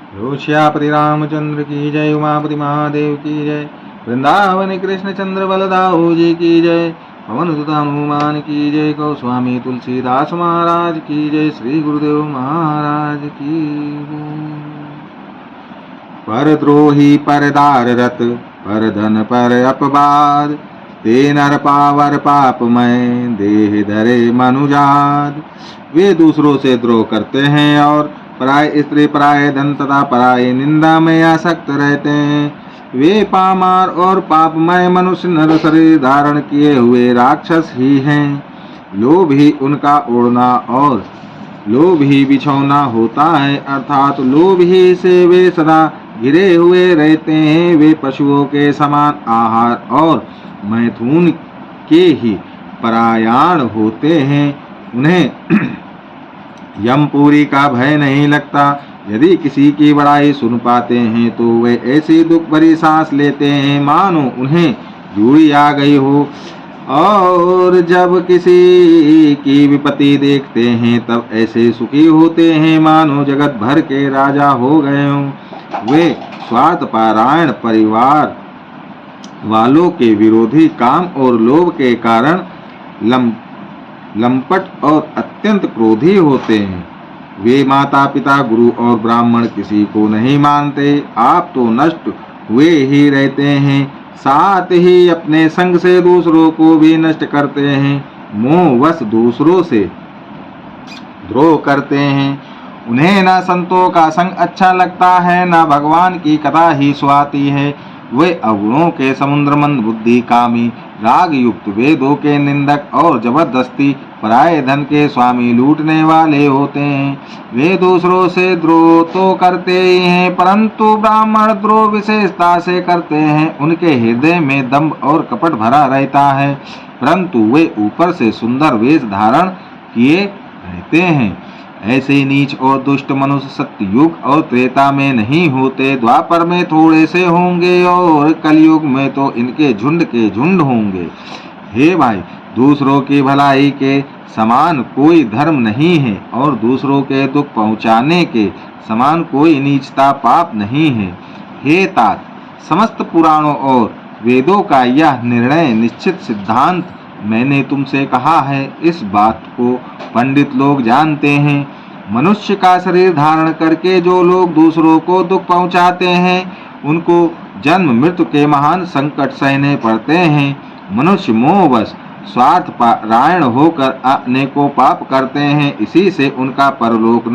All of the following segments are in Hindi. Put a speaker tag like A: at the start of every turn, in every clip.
A: श्यापति रामचंद्र की जय, उमापति महादेव की जय, वृंदावन कृष्ण चंद्र बलदाऊ जी की जय, पवन सुत हनुमान की जय, गोस्वामी तुलसीदास महाराज की जय, श्री गुरुदेव महाराज की जय। परद्रोही परदार रत, पर धन पर अपवाद, ते नर पावर पापमय, देह धरे मनुजात। वे दूसरों से द्रोह करते हैं और पराय स्त्री, पराय धन तथा पराय निंदा में आसक्त रहते हैं। वे पामार और पापमय मनुष्य नर शरीर धारण किए हुए राक्षस ही हैं। लोभ ही उनका ओढ़ना और लोभ ही बिछौना होता है, अर्थात लोभ ही से वे सदा घिरे हुए रहते हैं। वे पशुओं के समान आहार और मैथुन के ही परायण होते हैं। उन्हें यमपुरी का भय नहीं लगता। यदि किसी की बड़ाई सुन पाते हैं तो वे ऐसी दुख भरी सांस लेते हैं मानो उन्हें जूड़ी आ गई हो, और जब किसी की विपत्ति देखते हैं तब ऐसे सुखी होते हैं मानो जगत भर के राजा हो गए हों। वे स्वार्थपरायण परिवार वालों के विरोधी, काम और लोभ के कारण लंपट और अत्यंत क्रोधी होते हैं। वे माता पिता, गुरु और ब्राह्मण किसी को नहीं मानते। आप तो नष्ट हुए ही रहते हैं, साथ ही अपने संग से दूसरों को भी नष्ट करते हैं। मोहवश दूसरों से द्रोह करते हैं। उन्हें ना संतों का संग अच्छा लगता है, ना भगवान की कथा ही सुहाती है। वे अवगुणों के समुद्र, मंद बुद्धि, कामी, राग युक्त, वेदों के निंदक और जबरदस्ती पराये धन के स्वामी, लूटने वाले होते हैं। वे दूसरों से द्रोह तो करते ही हैं, परंतु ब्राह्मण द्रोह विशेषता से करते हैं। उनके हृदय में दंभ और कपट भरा रहता है, परंतु वे ऊपर से सुंदर वेश धारण किए रहते हैं। ऐसे नीच और दुष्ट मनुष्य सत्ययुग और त्रेता में नहीं होते, द्वापर में थोड़े से होंगे और कलयुग में तो इनके झुंड के झुंड होंगे। हे भाई, दूसरों की भलाई के समान कोई धर्म नहीं है और दूसरों के दुख पहुँचाने के समान कोई नीचता पाप नहीं है। हे तात, समस्त पुराणों और वेदों का यह निर्णय निश्चित सिद्धांत मैंने तुमसे कहा है। इस बात को पंडित लोग जानते हैं। मनुष्य का शरीर धारण करके जो लोग दूसरों को दुख पहुंचाते हैं, उनको जन्म मृत्यु के महान संकट सहने पड़ते हैं। मनुष्य मोहवश स्वार्थपरायण होकर अनेकों पाप करते हैं, इसी से उनका परलोक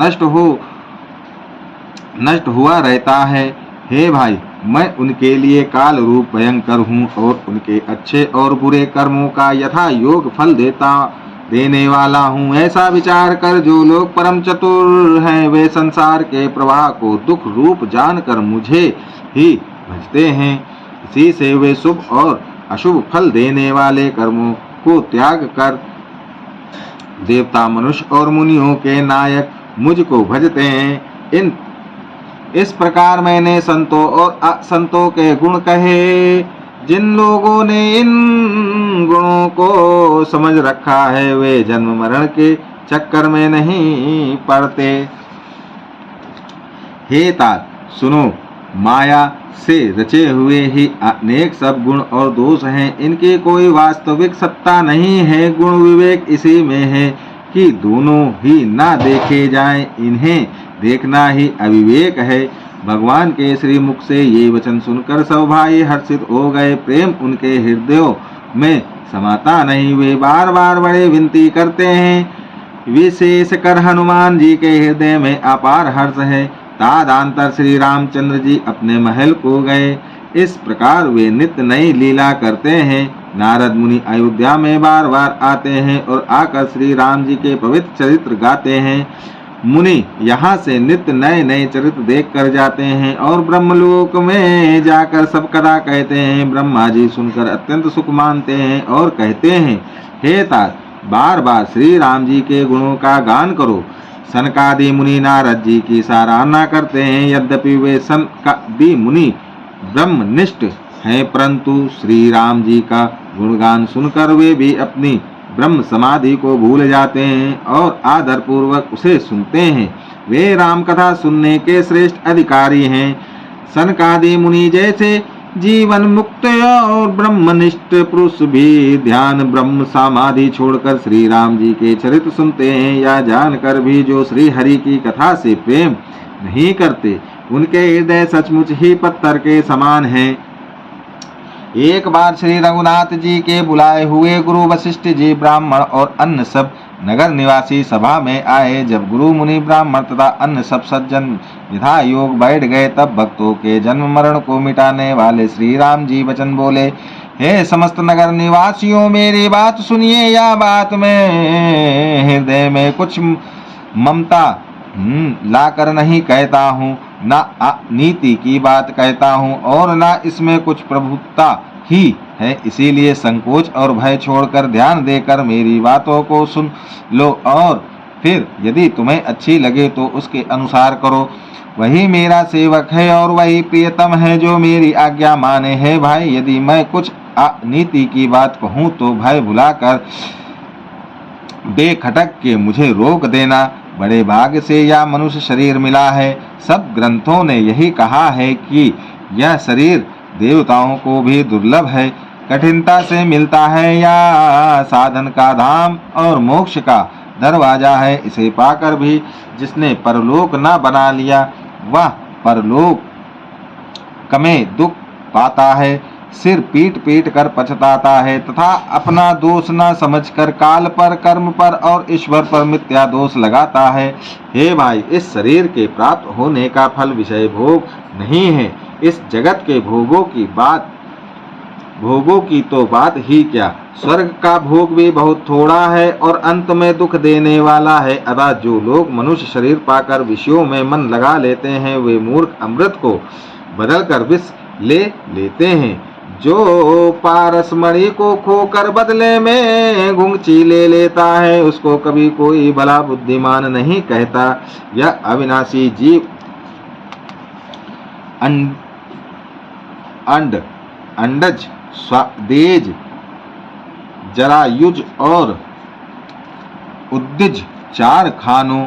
A: नष्ट हुआ रहता है। हे भाई, मैं उनके लिए काल रूप भयंकर हूँ और उनके अच्छे और बुरे कर्मों का यथा योग फल देने वाला हूँ। ऐसा विचार कर जो लोग परम चतुर हैं, वे संसार के प्रवाह को दुख रूप जानकर मुझे ही भजते हैं। इसी से वे शुभ और अशुभ फल देने वाले कर्मों को त्याग कर देवता, मनुष्य और मुनियों के नायक मुझको भजते हैं। इस प्रकार मैंने संतों और असंतों के गुण कहे। जिन लोगों ने इन गुणों को समझ रखा है, वे जन्म मरण के चक्कर में नहीं पड़ते। हे तात, सुनो, माया से रचे हुए ही अनेक सब गुण और दोष हैं। इनकी कोई वास्तविक सत्ता नहीं है। गुण विवेक इसी में है कि दोनों ही ना देखे जाएं। इन्हें देखना ही अविवेक है। भगवान के श्री मुख से ये वचन सुनकर सब भाई हर्षित हो गए। प्रेम उनके हृदयों में समाता नहीं। वे बार बार बड़े विनती करते हैं। विशेष कर हनुमान जी के हृदय में अपार हर्ष है। तदनंतर श्री रामचंद्र जी अपने महल को गए। इस प्रकार वे नित्य नई लीला करते हैं। नारद मुनि अयोध्या में बार बार आते हैं और आकर श्री राम जी के पवित्र चरित्र गाते हैं। मुनि यहाँ से नित्य नए नए चरित्र देख कर जाते हैं और ब्रह्मलोक में जाकर सब कथा कहते हैं। ब्रह्मा जी सुनकर अत्यंत सुख मानते हैं और कहते हैं, हे तात, बार बार श्री राम जी के गुणों का गान करो। सनकादि मुनि नारद जी की सराहना करते हैं। यद्यपि वे सनकादि मुनि ब्रह्मनिष्ठ हैं, परंतु श्री राम जी का गुणगान सुनकर वे भी अपनी ब्रह्म समाधि को भूल जाते हैं और आदर पूर्वक उसे सुनते हैं। वे राम कथा सुनने के श्रेष्ठ अधिकारी हैं। सनकादि मुनि जैसे जीवन मुक्त और ब्रह्मनिष्ठ पुरुष भी ध्यान ब्रह्म समाधि छोड़कर श्री राम जी के चरित्र सुनते हैं, या जानकर भी जो श्री हरि की कथा से प्रेम नहीं करते, उनके हृदय सचमुच ही पत्थर के समान हैं। एक बार श्री रघुनाथ जी के बुलाए हुए गुरु वशिष्ठ जी ब्राह्मण और अन्य सब नगर निवासी सभा में आए। जब गुरु मुनि ब्राह्मण तथा अन्य सब सज्जन यथा योग बैठ गए, तब भक्तों के जन्म मरण को मिटाने वाले श्री राम जी वचन बोले। हे समस्त नगर निवासियों, मेरी बात सुनिए। यह बात में हृदय में कुछ ममता लाकर नहीं कहता हूँ, ना नीति की बात कहता हूँ और ना इसमें कुछ प्रभुता ही है। इसीलिए संकोच और भय छोड़कर ध्यान देकर मेरी बातों को सुन लो, और फिर यदि तुम्हें अच्छी लगे तो उसके अनुसार करो। वही मेरा सेवक है और वही प्रियतम है जो मेरी आज्ञा माने। है भाई, यदि मैं कुछ अनीति की बात कहूँ तो भय भुलाकर बेखटक के मुझे रोक देना। बड़े भाग्य से यह मनुष्य शरीर मिला है। सब ग्रंथों ने यही कहा है कि यह शरीर देवताओं को भी दुर्लभ है, कठिनता से मिलता है। या साधन का धाम और मोक्ष का दरवाजा है। इसे पाकर भी जिसने परलोक न बना लिया, वह परलोक में दुख पाता है, सिर पीट पीट कर पछताता है तथा अपना दोष न समझकर काल पर, कर्म पर और ईश्वर पर मिथ्या दोष लगाता है। हे भाई, इस शरीर के प्राप्त होने का फल विषय भोग नहीं है। इस जगत के भोगों की तो बात ही क्या, स्वर्ग का भोग भी बहुत थोड़ा है और अंत में दुख देने वाला है। अतः जो लोग मनुष्य शरीर पाकर विषयों में मन लगा लेते हैं, वे मूर्ख अमृत को बदलकर विष ले लेते हैं। जो पारसमणि को खोकर बदले में घुंघची ले लेता है, उसको कभी कोई भला बुद्धिमान नहीं कहता। यह अविनाशी जीव अंडज, स्वादेज, जरायुज और उद्दिज 4 खानों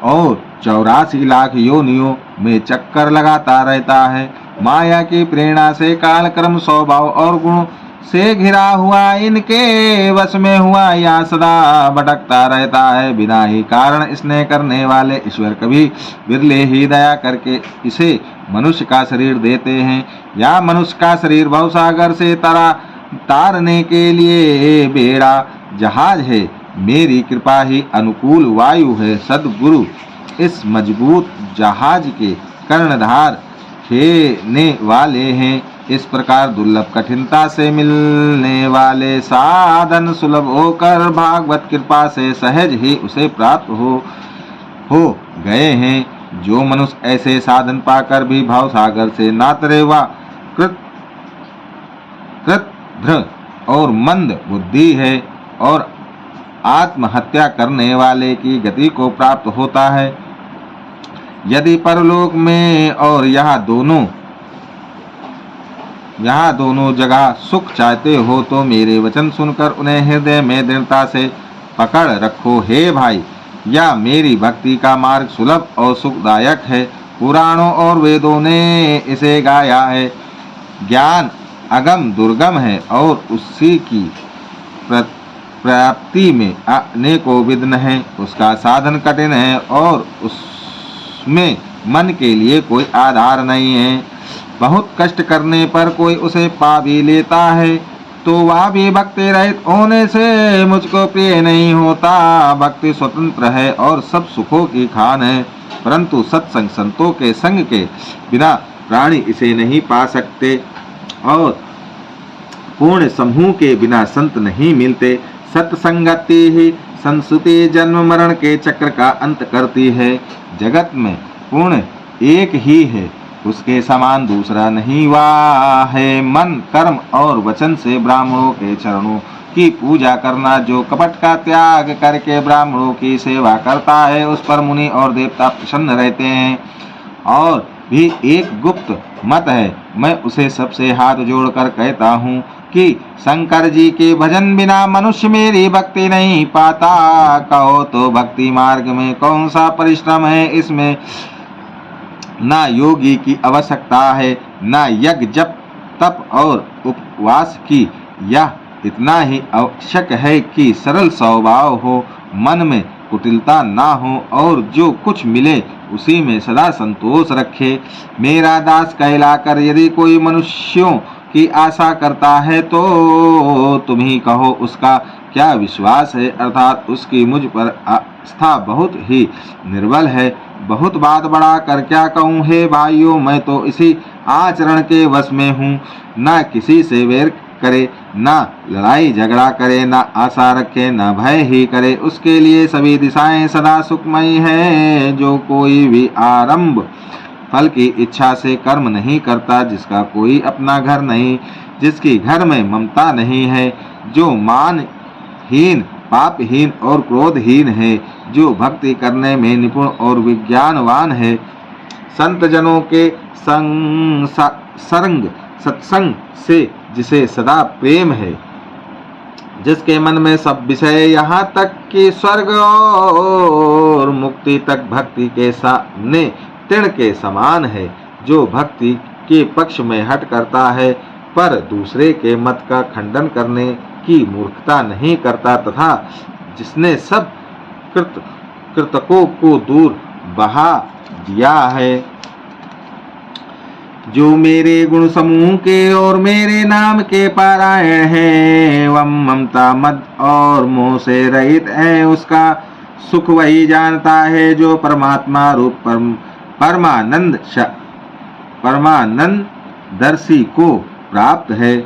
A: और 84 लाख योनियों में चक्कर लगाता रहता है। माया की प्रेरणा से काल कर्म स्वभाव और गुण से घिरा हुआ इनके वश में हुआ या सदा भटकता रहता है। बिना ही कारण स्नेह करने वाले ईश्वर कभी बिरले ही दया करके इसे मनुष्य का शरीर देते हैं। या मनुष्य का शरीर भवसागर से तारने के लिए बेड़ा जहाज है। मेरी कृपा ही अनुकूल वायु है। सद्गुरु इस मजबूत जहाज के कर्णधार खेने वाले हैं। इस प्रकार दुर्लभ कठिनता से मिलने वाले साधन सुलभ होकर भागवत कृपा से सहज ही उसे प्राप्त हो गए हैं। जो मनुष्य ऐसे साधन पाकर भी भाव सागर से ना तरे वा कृतध्र और मंद बुद्धि है और आत्महत्या करने वाले की गति को प्राप्त होता है। यदि परलोक में और यहाँ दोनों जगह सुख चाहते हो तो मेरे वचन सुनकर उन्हें हृदय में दृढ़ता से पकड़ रखो। हे भाई, यह मेरी भक्ति का मार्ग सुलभ और सुखदायक है। पुराणों और वेदों ने इसे गाया है। ज्ञान अगम दुर्गम है और उसी की प्राप्ति में अनेकों विघ्न हैं। उसका साधन कठिन है और उसमें मन के लिए कोई आधार नहीं है। बहुत कष्ट करने पर कोई उसे पा भी लेता है तो वह भी भक्ति रहित होने से मुझको प्रिय नहीं होता। भक्ति स्वतंत्र है और सब सुखों की खान है, परंतु सत्संग संतों के संग के बिना प्राणी इसे नहीं पा सकते और पूर्ण समूह के बिना संत नहीं मिलते। सत्संगति ही संस्कृति जन्म मरण के चक्र का अंत करती है। जगत में पूर्ण एक ही है, उसके समान दूसरा नहीं। वाह है मन कर्म और वचन से ब्राह्मणों के चरणों की पूजा करना। जो कपट का त्याग करके ब्राह्मणों की सेवा करता है, उस पर मुनि और देवता प्रसन्न रहते हैं और भी एक गुप्त मत है। मैं उसे सबसे हाथ जोड़कर कहता हूँ कि शंकर जी के भजन बिना मनुष्य मेरी भक्ति नहीं पाता। कहो तो भक्ति मार्ग में कौन सा परिश्रम है? इसमें ना योगी की आवश्यकता है, ना यज्ञ जप तप और उपवास की। यह इतना ही आवश्यक है कि सरल स्वभाव हो, मन में कुटिलता ना हो और जो कुछ मिले उसी में सदा संतोष रखे। मेरा दास कहलाकर यदि कोई मनुष्यों की आशा करता है तो तुम ही कहो उसका क्या विश्वास है, अर्थात उसकी मुझ पर आस्था बहुत ही निर्बल है। बहुत बात बढ़ा कर क्या कहूँ हे भाइयों, मैं तो इसी आचरण के वश में हूँ। ना किसी से वैर करे, ना लड़ाई झगड़ा करे, ना आशा रखे, ना भय ही करे। उसके लिए सभी दिशाएं सदा सुखमयी है। जो कोई भी आरंभ फल की इच्छा से कर्म नहीं करता, जिसका कोई अपना घर नहीं, जिसकी घर में ममता नहीं है, जो मानहीन पापहीन और क्रोधहीन है, जो भक्ति करने में निपुण और विज्ञानवान है, संत जनों के संग सत्संग से जिसे सदा प्रेम है, जिसके मन में सब विषय यहाँ तक कि स्वर्ग और मुक्ति तक भक्ति के सामने तृण के समान है, जो भक्ति के पक्ष में हट करता है पर दूसरे के मत का खंडन करने की मूर्खता नहीं करता, तथा जिसने सब कृतकों को दूर बहा दिया है। जो मेरे गुण समूह के और मेरे नाम के पारायण है एवं ममता मद और मोह से रहित है, उसका सुख वही जानता है जो परमात्मा रूप परमानंद दर्शी को प्राप्त है।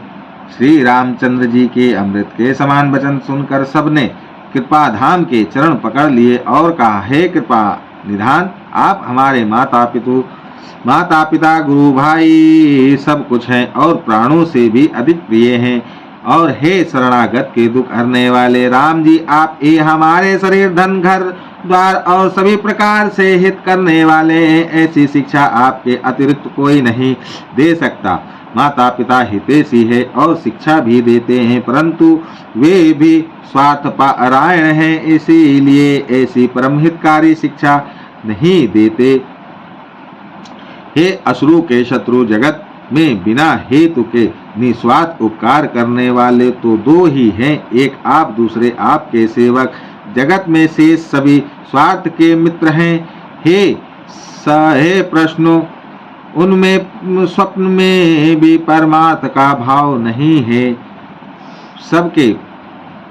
A: श्री रामचंद्र जी के अमृत के समान वचन सुनकर सबने कृपा धाम के चरण पकड़ लिए और कहा, हे कृपा निधान, आप हमारे माता पिता गुरु भाई सब कुछ हैं और प्राणों से भी अधिक प्रिय हैं। और हे शरणागत के दुख हरने वाले राम जी, आप ये हमारे शरीर धन घर द्वार और सभी प्रकार से हित करने वाले हैं। ऐसी शिक्षा आपके अतिरिक्त कोई नहीं दे सकता। माता पिता हितैषी है और शिक्षा भी देते हैं, परंतु वे भी स्वार्थपरायण हैं, इसीलिए ऐसी परम हितकारी शिक्षा नहीं देते। हे अश्रु के शत्रु, जगत में बिना हेतु के निस्वार्थ उपकार करने वाले तो दो ही हैं, एक आप, दूसरे आपके सेवक। जगत में शेष सभी स्वार्थ के मित्र हैं। हे प्रश्नों, उनमें स्वप्न में भी परमार्थ का भाव नहीं है। सबके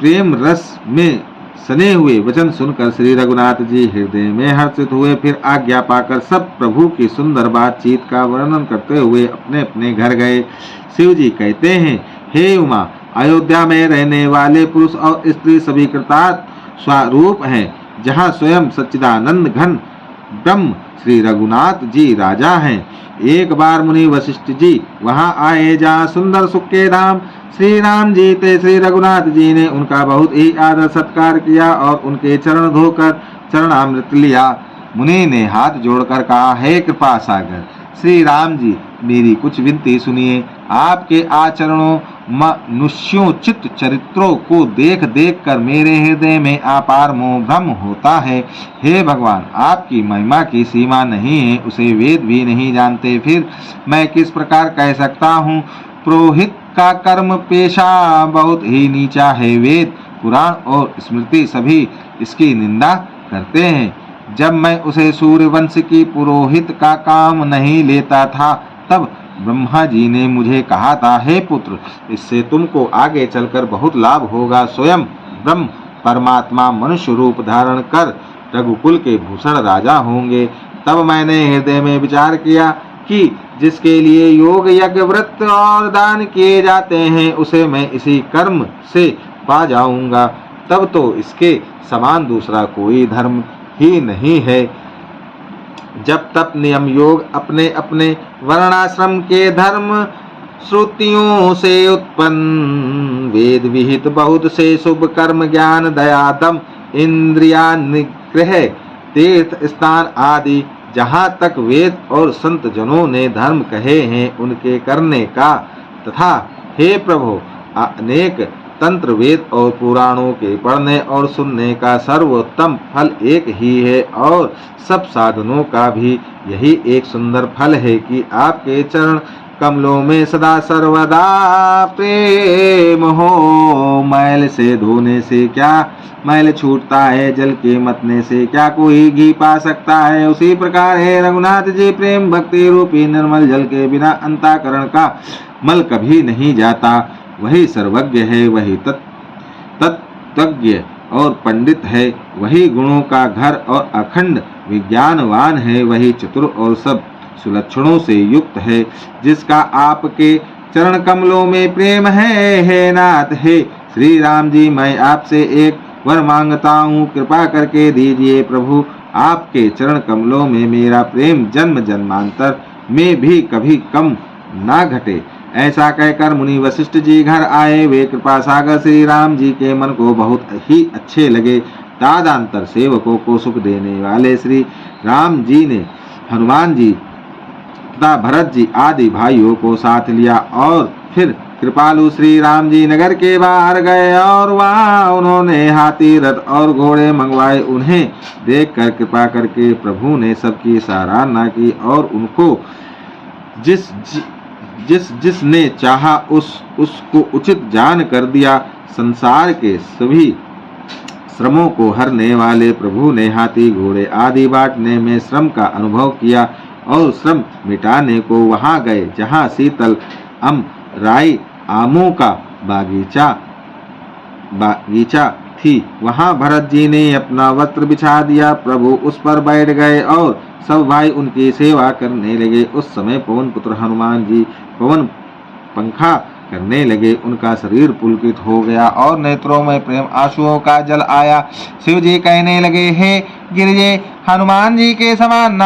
A: प्रेम रस में सने हुए वचन सुनकर श्री रघुनाथ जी हृदय में हर्षित हुए। फिर आज्ञा पाकर सब प्रभु की सुंदर बातचीत का वर्णन करते हुए अपने अपने घर गए। शिव जी कहते हैं, हे उमा, अयोध्या में रहने वाले पुरुष और स्त्री सभी कृतार्थ स्वरूप हैं। जहाँ स्वयं सच्चिदानंद घन ब्रह्म श्री रघुनाथ जी राजा हैं। एक बार मुनि वशिष्ठ जी वहां आए, जहाँ सुंदर सुख के धाम श्री राम जी थे। श्री रघुनाथ जी ने उनका बहुत ही आदर सत्कार किया और उनके चरण धोकर चरणामृत लिया। मुनि ने हाथ जोड़कर कहा, हे कृपा सागर श्री राम जी, मेरी कुछ विनती सुनिए। आपके आचरणों मनुष्यों चित्त चरित्रों को देख देख कर मेरे हृदय में अपार मोह भ्रम होता है। हे भगवान, आपकी महिमा की सीमा नहीं है, उसे वेद भी नहीं जानते, फिर मैं किस प्रकार कह सकता हूँ। पुरोहित का कर्म पेशा बहुत ही नीचा है। वेद पुराण और स्मृति सभी इसकी निंदा करते हैं। जब मैं उसे सूर्यवंश की पुरोहित का काम नहीं लेता था, तब ब्रह्मा जी ने मुझे कहा था, हे पुत्र, इससे तुमको आगे चलकर बहुत लाभ होगा। स्वयं ब्रह्म परमात्मा मनुष्य रूप धारण कर रघुकुल के भूषण राजा होंगे। तब मैंने हृदय में विचार किया कि जिसके लिए योग यज्ञ व्रत और दान किए जाते हैं, उसे मैं इसी कर्म से पा जाऊंगा। तब तो इसके समान दूसरा कोई धर्म ही नहीं है। जब तप नियम योग अपने अपने वर्णाश्रम के धर्म श्रुतियों से उत्पन्न वेद विहित बहुत से शुभ कर्म ज्ञान दया दम इंद्रिया निग्रह तीर्थ स्थान आदि जहाँ तक वेद और संत जनों ने धर्म कहे हैं उनके करने का, तथा हे प्रभु अनेक तंत्र वेद और पुराणों के पढ़ने और सुनने का सर्वोत्तम फल एक ही है, और सब साधनों का भी यही एक सुंदर फल है कि आपके चरण कमलों में सदा सर्वदा प्रेम हो। मैल से धोने से क्या मैल छूटता है, जल के मतने से क्या कोई घी पा सकता है, उसी प्रकार है रघुनाथ जी प्रेम भक्ति रूपी निर्मल जल के बिना अंतःकरण का मल कभी नहीं जाता। वही सर्वज्ञ है, वही तत्वज्ञ और पंडित है, वही गुणों का घर और अखंड विज्ञानवान है, वही चतुर और सब सुलक्षणों से युक्त है, जिसका आपके चरण कमलों में प्रेम है। हे नाथ, हे श्री राम जी, मैं आपसे एक वर मांगता हूँ, कृपा करके दीजिए प्रभु। आपके चरण कमलों में मेरा प्रेम जन्म जन्मांतर में भी कभी कम ना घटे। ऐसा कहकर मुनि वशिष्ठ जी घर आए। वे कृपा सागर श्री राम जी के मन को बहुत ही अच्छे लगे। तादांतर सेवकों को सुख देने वाले श्री राम जी ने हनुमान जी तथा भरत जी आदि भाइयों को साथ लिया और फिर कृपालु श्री राम जी नगर के बाहर गए और वहां उन्होंने हाथी रथ और घोड़े मंगवाए। उन्हें देखकर कृपा करके प्रभु ने सबकी सराहना की और उनको जिसने चाहा उसको उचित जान कर दिया। संसार के सभी श्रमों को हरने वाले प्रभु ने हाथी घोड़े आदि बांटने में श्रम का अनुभव किया और श्रम मिटाने को वहां गए जहां शीतल राई आमों का बागीचा थी। वहां भरत जी ने अपना वस्त्र बिछा दिया। प्रभु उस पर बैठ गए और सब भाई उनकी सेवा करने लगे। उस समय पवन पुत्र हनुमान जी पवन पंखा करने लगे। उनका शरीर पुलकित हो गया और नेत्रों में प्रेम आंसुओं का जल आया। शिव जी कहने लगे, हे गिरिजे, हनुमान जी के समान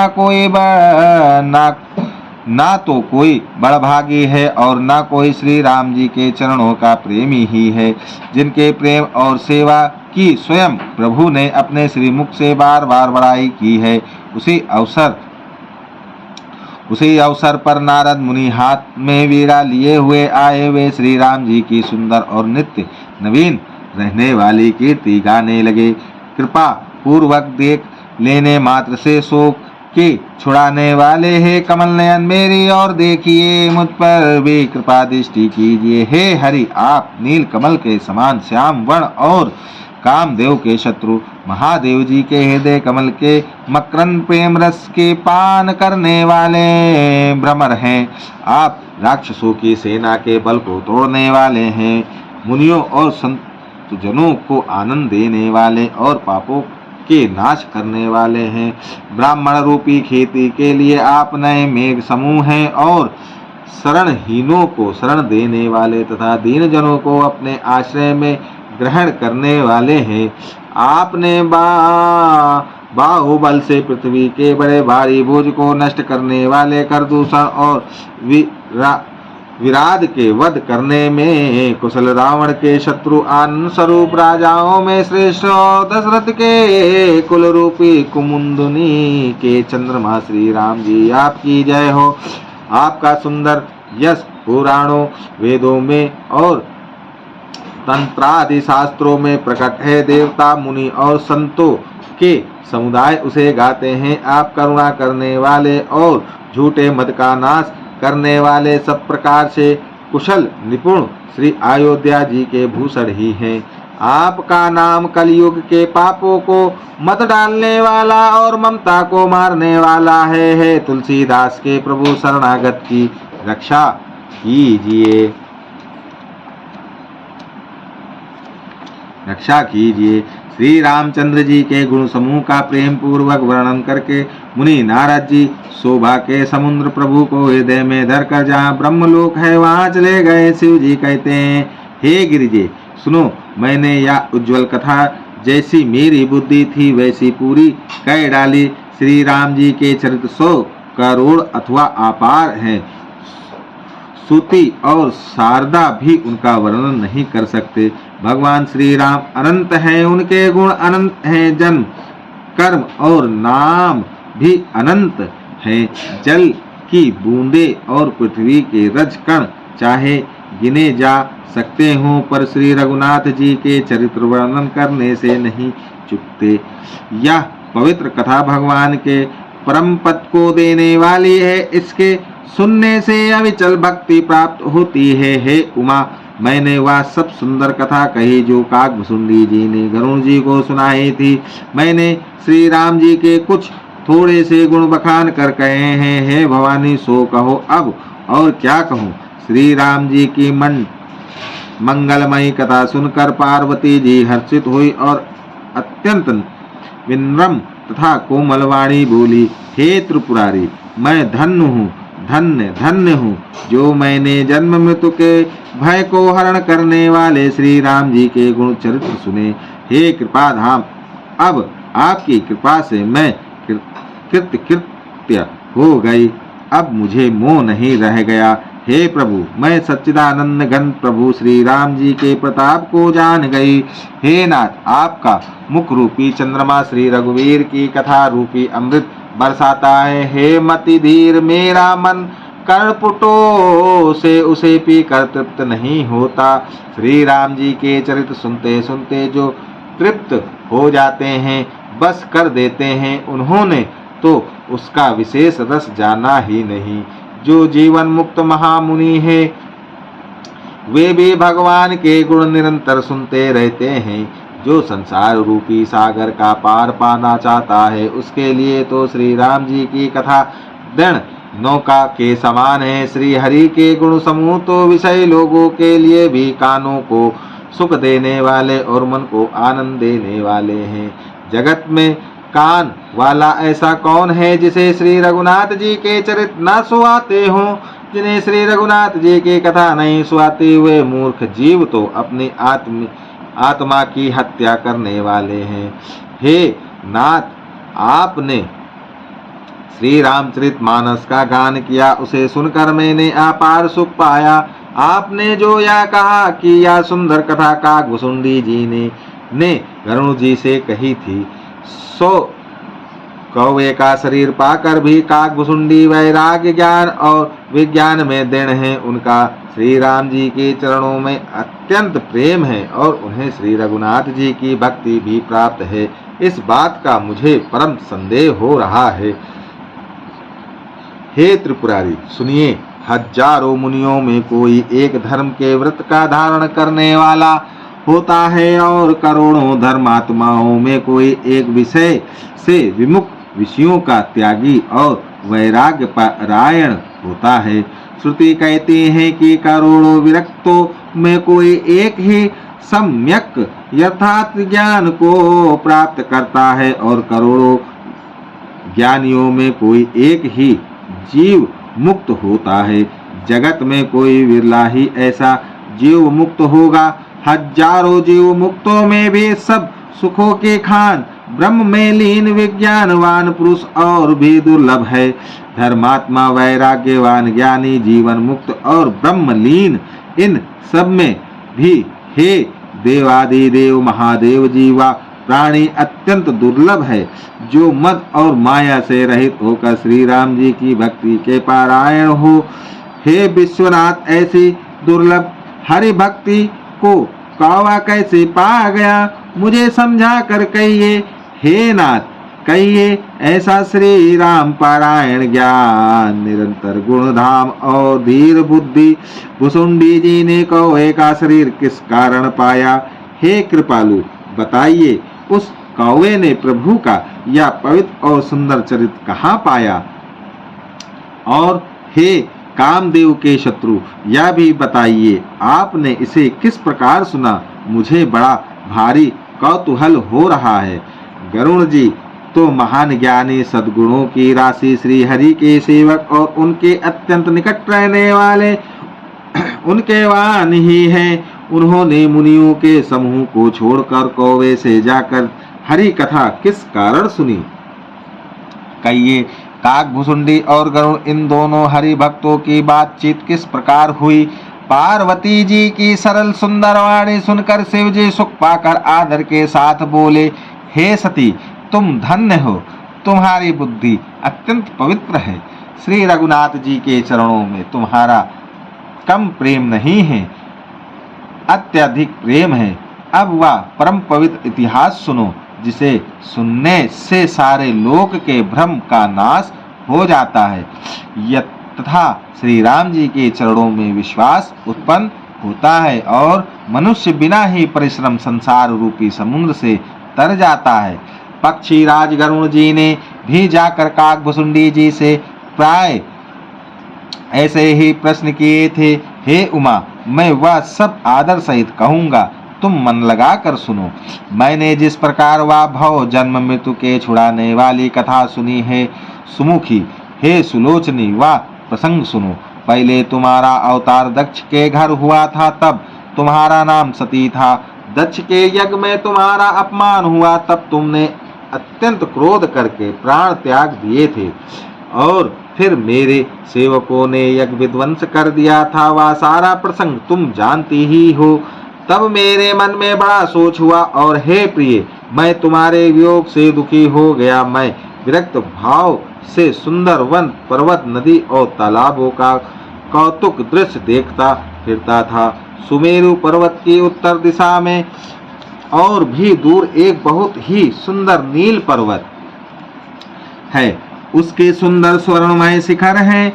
A: ना तो कोई बड़भागी है और ना कोई श्री राम जी के चरणों का प्रेमी ही है, जिनके प्रेम और सेवा की स्वयं प्रभु ने अपने श्रीमुख से बार बार बड़ाई की है। उसी अवसर पर नारद मुनि हाथ में वीणा लिए हुए आए। वे श्री राम जी की सुंदर और नित्य नवीन रहने वाली कीर्ति गाने लगे। कृपा पूर्वक देख लेने मात्र से शोक के छुड़ाने वाले हे कमल नयन, मेरी और देखिए, मुझ पर भी कृपा दृष्टि कीजिए। हे हरि, आप नील कमल के समान श्याम वर्ण और कामदेव के शत्रु महादेव जी के हृदय कमल के मकरंद प्रेम रस के पान करने वाले भ्रमर हैं। आप राक्षसों की सेना के बल को तोड़ने वाले हैं, मुनियों और संत जनों को आनंद देने वाले और पापों के नाश करने वाले हैं। ब्राह्मण रूपी खेती के लिए आप नए मेघ समूह हैं और शरणहीनों को शरण देने वाले तथा दीन जनों को अपने आश्रय में ग्रहण करने वाले हैं। आपने बाहुबल से पृथ्वी के बड़े भारी बोझ को नष्ट करने वाले करदूषण और विराध के वध करने में कुशल रावण के शत्रु आनंद स्वरूप राजाओं में श्रेष्ठ और दशरथ के कुल रूपी कुमुंदुनी के चंद्रमा श्री राम जी, आपकी जय हो। आपका सुंदर यश पुराणों वेदों में और तंत्रादि शास्त्रों में प्रकट है। देवता मुनि और संतों के समुदाय उसे गाते हैं। आप करुणा करने वाले और झूठे मत का नाश करने वाले सब प्रकार से कुशल निपुण श्री अयोध्या जी के भूषण ही हैं। आपका नाम कलयुग के पापों को मत डालने वाला और ममता को मारने वाला है। तुलसीदास के प्रभु शरणागत की रक्षा कीजिए, रक्षा कीजिए। श्री रामचंद्र जी के गुण समूह का प्रेम पूर्वक वर्णन करके मुनि नारद जी शोभा के समुद्र प्रभु को हृदय में धरकर जहाँ ब्रह्मलोक है वहाँ चले गए। शिव जी कहते हैं, हे गिरिजे, सुनो, मैंने यह उज्जवल कथा जैसी मेरी बुद्धि थी वैसी पूरी कह डाली। श्री राम जी के चरित्र 100 करोड़ अथवा अपार हैं। सूती और शारदा भी उनका वर्णन नहीं कर सकते। भगवान श्री राम अनंत हैं, उनके गुण अनंत हैं। जन्म कर्म और नाम भी अनंत हैं। जल की बूंदें और पृथ्वी के रज कण चाहे गिने जा सकते हों, पर श्री रघुनाथ जी के चरित्र वर्णन करने से नहीं चुकते। यह पवित्र कथा भगवान के परम पद को देने वाली है। इसके सुनने से अविचल भक्ति प्राप्त होती है। हे उमा, मैंने वह सब सुंदर कथा कही जो काकभुसुंडी जी ने गरुड़ जी को सुनाई थी। मैंने श्री राम जी के कुछ थोड़े से गुण बखान कर कहे हैं। हे भवानी, सो कहो अब और क्या कहूँ। श्री राम जी की मंगलमयी कथा सुनकर पार्वती जी हर्षित हुई और अत्यंत विनम्र तथा कोमल वाणी बोली, हे त्रिपुरारी, मैं धन्य हूँ, धन्य धन्य हूँ जो मैंने जन्म मृत्यु के भय को हरण करने वाले श्री राम जी के गुण चरित्र सुने। हे कृपाधाम, अब आपकी कृपा से मैं कृत्य हो गई। अब मुझे मोह नहीं रह गया। हे प्रभु, मैं सच्चिदानंद घन प्रभु श्री राम जी के प्रताप को जान गई। हे नाथ, आपका मुख रूपी चंद्रमा श्री रघुवीर की कथा रूपी अमृत बरसाता है। हे मति धीर, मेरा मन कर्णपुटों से उसे पी कर तृप्त नहीं होता। श्री राम जी के चरित्र सुनते सुनते जो तृप्त हो जाते हैं, बस कर देते हैं, उन्होंने तो उसका विशेष रस जाना ही नहीं। जो जीवन मुक्त महामुनि है, वे भी भगवान के गुण निरंतर सुनते रहते हैं। जो संसार रूपी सागर का पार पाना चाहता है, उसके लिए तो श्री राम जी की कथा दृढ़ नौका के समान है। श्री हरि के गुण समूह तो विषय लोगों के लिए भी कानों को सुख देने वाले और मन को आनंद देने वाले हैं। जगत में कान वाला ऐसा कौन है जिसे श्री रघुनाथ जी के चरित्र न सुहाते हों। जिन्हें श्री रघुनाथ जी की कथा नहीं सुहाती, वे मूर्ख जीव तो अपनी आत्मा की हत्या करने वाले हैं। हे नाथ, आपने श्री रामचरितमानस का गान किया, उसे सुनकर मैंने अपार सुख पाया। आपने जो यह कहा कि यह सुंदर कथा काकभुसुंडी जी ने गरुड़ जी से कही थी, सो कौवे का शरीर पाकर भी काकभुसुंडी वैराग्य ज्ञान और विज्ञान में दृढ़ हैं। उनका श्री राम जी के चरणों में अत्यंत प्रेम है और उन्हें श्री रघुनाथ जी की भक्ति भी प्राप्त है। इस बात का मुझे परम संदेह हो रहा है। हे त्रिपुरारी, सुनिए, हजारों मुनियों में कोई एक धर्म के व्रत का धारण करने वाला होता है और करोड़ों धर्मात्माओं में कोई एक विषय से विमुख विषयों का त्यागी और वैराग्य परायण होता है। श्रुति कहती है कि करोड़ों विरक्तों में कोई एक ही सम्यक यथार्थ ज्ञान को प्राप्त करता है और करोड़ों ज्ञानियों में कोई एक ही जीव मुक्त होता है। जगत में कोई विरला ही ऐसा जीव मुक्त होगा। हजारों जीव मुक्तों में भी सब सुखों के खान ब्रह्म में लीन विज्ञानवान पुरुष और भी दुर्लभ है। धर्मात्मा, वैराग्यवान, ज्ञानी, जीवन मुक्त और ब्रह्म लीन, इन सब में भी हे देवादिदेव महादेव जीवा प्राणी अत्यंत दुर्लभ है। जो मद और माया से रहित होकर श्री राम जी की भक्ति के पारायण हो। हे विश्वनाथ, ऐसी दुर्लभ हरि भक्ति को कौवा कैसे पा गया, मुझे समझा कर कहिए। हे नाथ, कहिए, ऐसा श्री राम पारायण ज्ञान निरंतर गुणधाम और धीर बुद्धि भुसुंडी जी ने कौवे का शरीर किस कारण पाया। हे कृपालु, बताइए, उस कौवे ने प्रभु का यह पवित्र और सुंदर चरित्र कहाँ पाया। और हे कामदेव के शत्रु, यह भी बताइए, आपने इसे किस प्रकार सुना। मुझे बड़ा भारी कौतूहल हो रहा है। गरुड़ जी तो महान ज्ञानी, सद्गुणों की राशि, श्री हरि के सेवक और उनके अत्यंत निकट रहने वाले उनके वाहन ही हैं। उन्होंने मुनियों के समूह को छोड़कर कौवे से जाकर हरि कथा किस कारण सुनी। कहिए, काकभुसुंडी और गरुड़, इन दोनों हरि भक्तों की बातचीत किस प्रकार हुई। पार्वती जी की सरल सुंदर वाणी सुनकर शिव जी सुख पाकर आदर के साथ बोले, हे सती, तुम धन्य हो। तुम्हारी बुद्धि अत्यंत पवित्र है। श्री रघुनाथ जी के चरणों में तुम्हारा कम प्रेम नहीं है, अत्यधिक प्रेम है। अब वह परम पवित्र इतिहास सुनो, जिसे सुनने से सारे लोक के भ्रम का नाश हो जाता है तथा श्री राम जी के चरणों में विश्वास उत्पन्न होता है और मनुष्य बिना ही परिश्रम संसार रूपी समुद्र से तर जाता है। पक्षी राज गरुण जी ने भी जाकर काकभुसुंडी जी से प्राय ऐसे ही प्रश्न किए थे। हे उमा, मैं वह सब आदर सहित कहूँगा, तुम मन लगा कर सुनो। मैंने जिस प्रकार वह भव जन्म मृत्यु के छुड़ाने वाली कथा सुनी है सुमुखी, हे सुलोचनी, वह प्रसंग सुनो। पहले तुम्हारा अवतार दक्ष के घर हुआ था, तब तुम्हारा नाम सती था। दक्ष के यज्ञ में तुम्हारा अपमान हुआ, तब तुमने अत्यंत क्रोध करके प्राण त्याग दिए थे और फिर मेरे सेवकों ने यज्ञ विध्वंस कर दिया था। वह सारा प्रसंग तुम जानती ही हो। तब मेरे मन में बड़ा सोच हुआ और हे प्रिय, मैं तुम्हारे वियोग से दुखी हो गया। मैं विरक्त भाव से सुंदर वन, पर्वत, नदी और तालाबों का कौतुक दृश्य देखता फिरता था। सुमेरु पर्वत की उत्तर दिशा में और भी दूर एक बहुत ही सुंदर नील पर्वत है। उसके सुंदर स्वर्णमय शिखर हैं।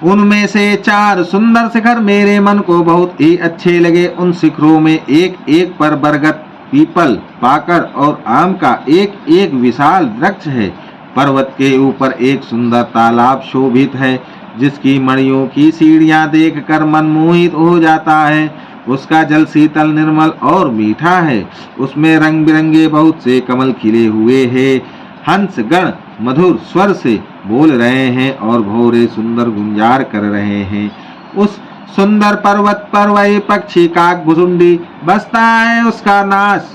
A: उनमें से 4 सुंदर शिखर मेरे मन को बहुत ही अच्छे लगे। उन शिखरों में एक एक पर बरगद, पीपल, पाकड़ और आम का एक एक विशाल वृक्ष है। पर्वत के ऊपर एक सुंदर तालाब शोभित है, जिसकी मणियों की सीढ़ियां देखकर मन मोहित हो जाता है। उसका जल शीतल, निर्मल और मीठा है। उसमें रंग बिरंगे बहुत से कमल खिले हुए हैं। हंस गण मधुर स्वर से बोल रहे हैं और भौरे सुंदर गुंजार कर रहे हैं। उस सुंदर पर्वत पर वही पक्षी काकभुसुंडी बसता है। उसका नाश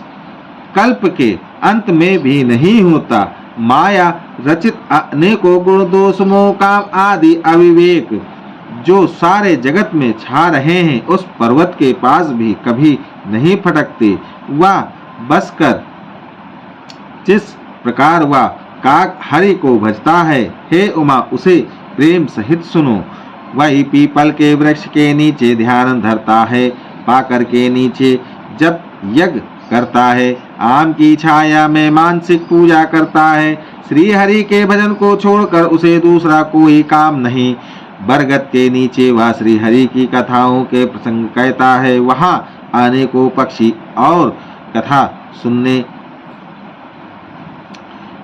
A: कल्प के अंत में भी नहीं होता। माया रचित अनेकों गुण, दोष, मोह, काम आदि अविवेक जो सारे जगत में छा रहे हैं, उस पर्वत के पास भी कभी नहीं फटकते। वह बसकर जिस प्रकार वह काक हरि को भजता है, हे उमा, उसे प्रेम सहित सुनो। वही पीपल के वृक्ष के नीचे ध्यान धरता है, पाकर के नीचे जब यज्ञ करता है, आम की छाया में मानसिक पूजा करता है। श्री हरि के भजन को छोड़कर उसे दूसरा कोई काम नहीं। बरगद के नीचे वह श्री हरि की कथाओं के प्रसंग कहता है। वहाँ अनेकों पक्षी और कथा सुनने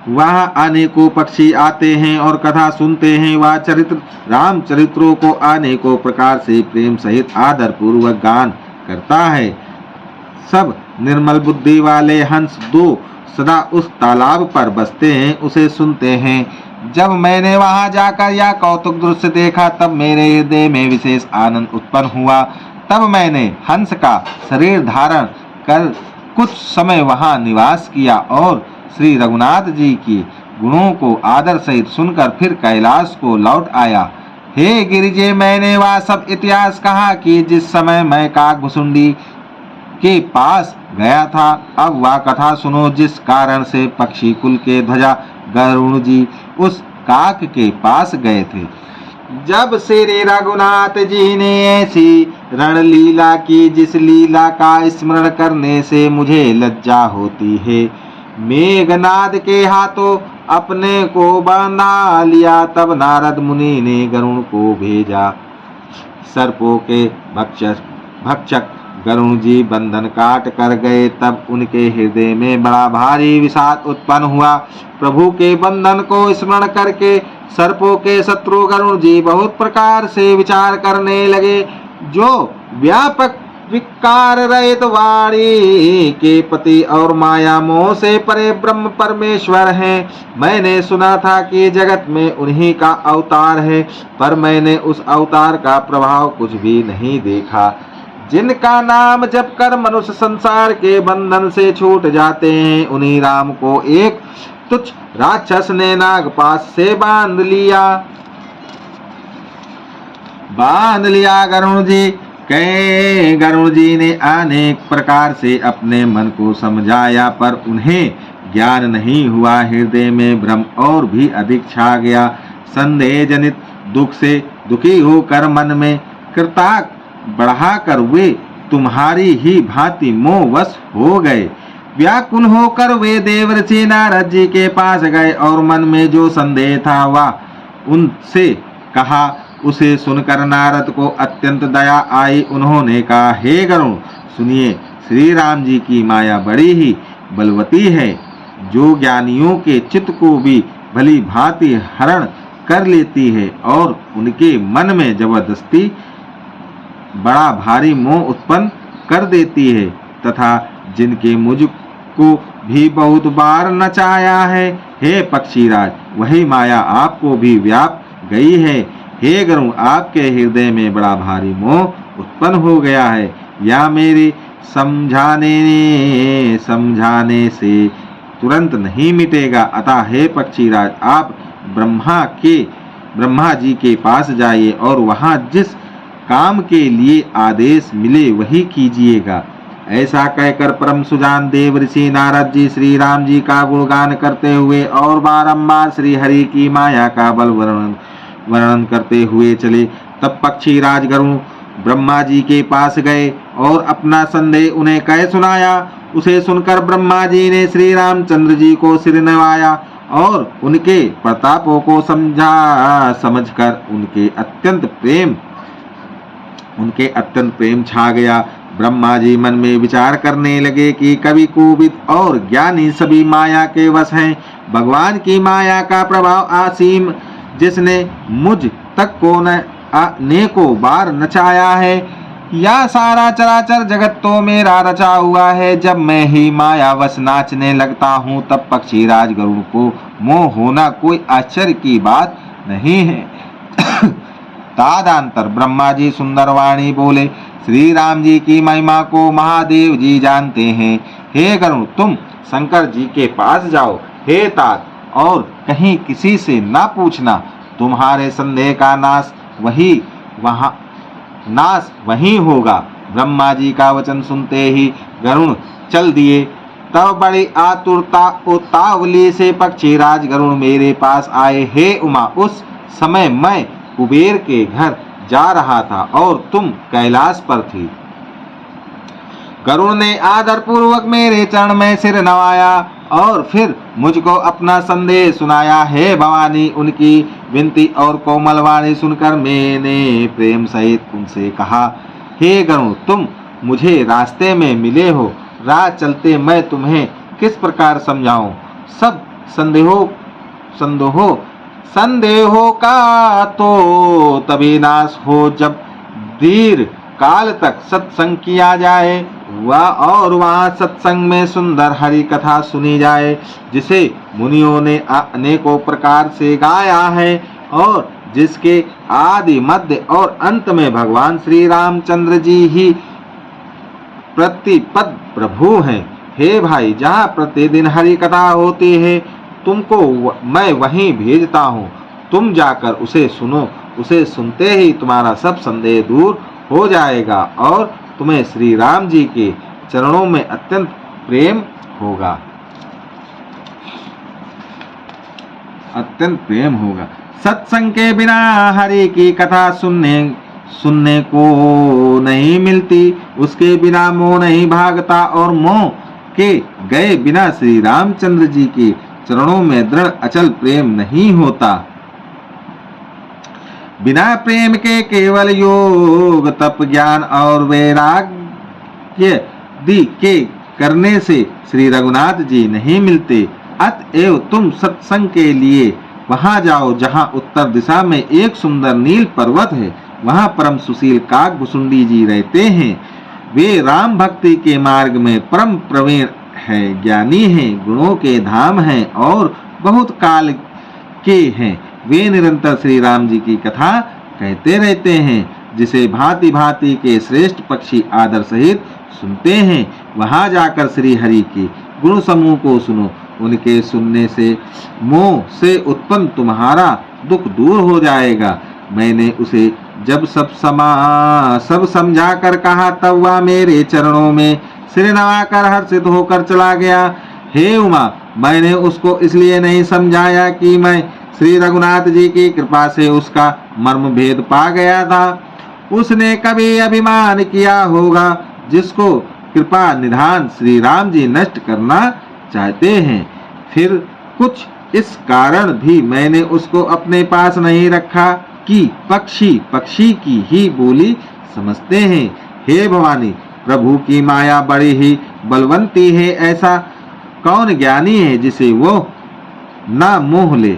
A: वहाँ अनेकों पक्षी आते हैं और कथा सुनते हैं। वह चरित्र राम चरित्रों को अनेकों प्रकार से प्रेम सहित आदर पूर्वक गान करता है। सब निर्मल बुद्धि वाले हंस 2 सदा उस तालाब पर बसते हैं, उसे सुनते हैं। जब मैंने वहां जाकर यह कौतुक दृश्य देखा, तब मेरे हृदय में विशेष आनंद उत्पन्न हुआ। तब मैंने हंस का शरीर धारण कर कुछ समय वहां निवास किया और श्री रघुनाथ जी की गुणों को आदर सहित सुनकर फिर कैलाश को लौट आया। हे गिरिजे, मैंने वह सब इतिहास कहा कि जिस समय मैं काकभुसुंडी के पास गया था। अब वह कथा सुनो, जिस कारण से पक्षी कुल के ध्वजा गरुण जी उस काक के पास गए थे। जब श्री रघुनाथ जी ने ऐसी रणलीला की, जिस लीला का स्मरण करने से मुझे लज्जा होती है। मेघनाद के हाथों अपने को बांधा लिया। तब नारद मुनि ने गरुण को भेजा। सर्पों के भक्षक गरुण जी बंधन काट कर गए। तब उनके हृदय में बड़ा भारी विषाद उत्पन्न हुआ। प्रभु के बंधन को स्मरण करके सर्पों के शत्रु गरुण जी बहुत प्रकार से विचार करने लगे। जो व्यापक विकार रहित वाणी के पति और माया मोह से परे ब्रह्म परमेश्वर हैं। मैंने सुना था कि जगत में उन्हीं का अवतार है, पर मैंने उस अवतार का प्रभाव कुछ भी नहीं देखा। जिनका नाम जप कर मनुष्य संसार के बंधन से छूट जाते हैं, उन्हीं राम को एक तुच्छ राक्षस ने नागपाश से बांध लिया। गरुण जी ने अनेक प्रकार से अपने मन को समझाया, पर उन्हें ज्ञान नहीं हुआ, हृदय में भ्रम और भी अधिक छा गया। संदेह जनित दुख से दुखी होकर मन में कृताक बढ़ाकर वे तुम्हारी ही भांति मोहवश हो गए। व्याकुल होकर वे देवर्षि नारद जी के पास गए और मन में जो संदेह था वह उनसे कहा। उसे सुनकर नारद को अत्यंत दया आई। उन्होंने कहा, हे गरुण, सुनिए, श्री राम जी की माया बड़ी ही बलवती है, जो ज्ञानियों के चित्त को भी भली भांति हरण कर लेती है और उनके मन में जबरदस्ती बड़ा भारी मोह उत्पन्न कर देती है, तथा जिनके मुझको भी बहुत बार नचाया है। हे पक्षीराज, वही माया आपको भी व्याप गई है। हे गरुण, आपके हृदय में बड़ा भारी मोह उत्पन्न हो गया है, या मेरे समझाने से तुरंत नहीं मिटेगा। अतः हे पक्षीराज, आप ब्रह्मा जी के पास जाइए और वहां जिस काम के लिए आदेश मिले वही कीजिएगा। ऐसा कहकर परम सुजान देव ऋषि नारद जी श्री राम जी का गुणगान करते हुए और बारंबार श्री हरि की माया का बल वर्णन करते हुए चले। तब पक्षीराज गरुण ब्रह्मा जी के पास गए और अपना संदेह उन्हें कह सुनाया। उसे सुनकर ब्रह्मा जी ने श्री रामचंद्र जी को सिर नवाया और उनके प्रतापों को समझकर उनके अत्यंत प्रेम छा गया। ब्रह्मा जी मन में विचार करने लगे कि कवि कुबित और ज्ञानी सभी माया के वश हैं। भगवान की माया का प्रभाव असीम, जिसने मुझ तक को अनेकों बार नचाया है। यह सारा चराचर जगत तो मेरा रचा हुआ है। जब मैं ही मायावश नाचने लगता हूँ तब पक्षीराज गरुड़ को मोह होना कोई आश्चर्य की बात नहीं है। तादांतर ब्रह्मा जी सुंदरवाणी बोले, श्री राम जी की महिमा को महादेव जी जानते हैं। हे गरुड़, तुम शंकर जी के पास जाओ। हे तात, और कहीं किसी से ना पूछना, तुम्हारे संदेह का नाश वहीं होगा। ब्रह्मा जी का वचन सुनते ही गरुड़ चल दिए। तब बड़ी आतुरता उतावली से पक्षीराज गरुड़ मेरे पास आए। हे उमा, उस समय मैं कुबेर के घर जा रहा था और तुम कैलाश पर थी। गरुड़ ने आदर पूर्वक मेरे चरण में सिर नवाया और फिर मुझको अपना संदेह सुनाया। हे भवानी, उनकी विनती और कोमल वाणी सुनकर मैंने प्रेम सहित उनसे कहा, हे गरुड़, तुम मुझे रास्ते में मिले हो, राह चलते मैं तुम्हें किस प्रकार समझाऊं। सब संदेहों का तो तभी नाश हो जब दीर्घ काल तक सत्संग किया जाए और वहाँ सत्संग में सुंदर हरि कथा सुनी जाए, जिसे मुनियों ने अनेकों प्रकार से गाया है और जिसके आदि मध्य और अंत में भगवान श्री रामचंद्र जी ही प्रतिपद प्रभु हैं। हे भाई, जहाँ प्रतिदिन हरि कथा होती है तुमको मैं वहीं भेजता हूँ। तुम जाकर उसे सुनो। उसे सुनते ही तुम्हारा सब संदेह दूर हो जाएगा और तुम्हें श्री राम जी के चरणों में अत्यंत प्रेम होगा। सत्संग के बिना हरि की कथा सुनने को नहीं मिलती। उसके बिना मोह नहीं भागता और मोह के गए बिना श्री रामचंद्र जी के चरणों में दृढ़ अचल प्रेम नहीं होता। बिना प्रेम के केवल योग, तप, ज्ञान और वैराग्य के करने से श्री रघुनाथ जी नहीं मिलते। अतएव तुम सत्संग के लिए वहां जाओ जहां उत्तर दिशा में एक सुंदर नील पर्वत है। वहां परम सुशील काकभुसुंडी जी रहते हैं। वे राम भक्ति के मार्ग में परम प्रवीण है, ज्ञानी हैं, गुणों के धाम हैं और बहुत काल के हैं। वे निरंतर श्री राम जी की कथा कहते रहते हैं, जिसे भांति भांति के श्रेष्ठ पक्षी आदर सहित सुनते हैं। वहां जाकर श्री हरि के गुण समूह को सुनो। उनके सुनने से मोह से उत्पन्न तुम्हारा दुख दूर हो जाएगा। मैंने उसे जब सब समझा कर कहा तब वह मेरे चरणों में सिर नवाकर हर्षित होकर चला गया। हे उमा, मैंने उसको इसलिए नहीं समझाया कि मैं श्री रघुनाथ जी की कृपा से उसका मर्म भेद पा गया था। उसने कभी अभिमान किया होगा जिसको कृपा निधान श्री राम जी नष्ट करना चाहते हैं। फिर कुछ इस कारण भी मैंने उसको अपने पास नहीं रखा कि पक्षी पक्षी की ही बोली समझते हैं। हे भवानी, प्रभु की माया बड़ी ही बलवंती है। ऐसा कौन ज्ञानी है जिसे वो ना मोह ले।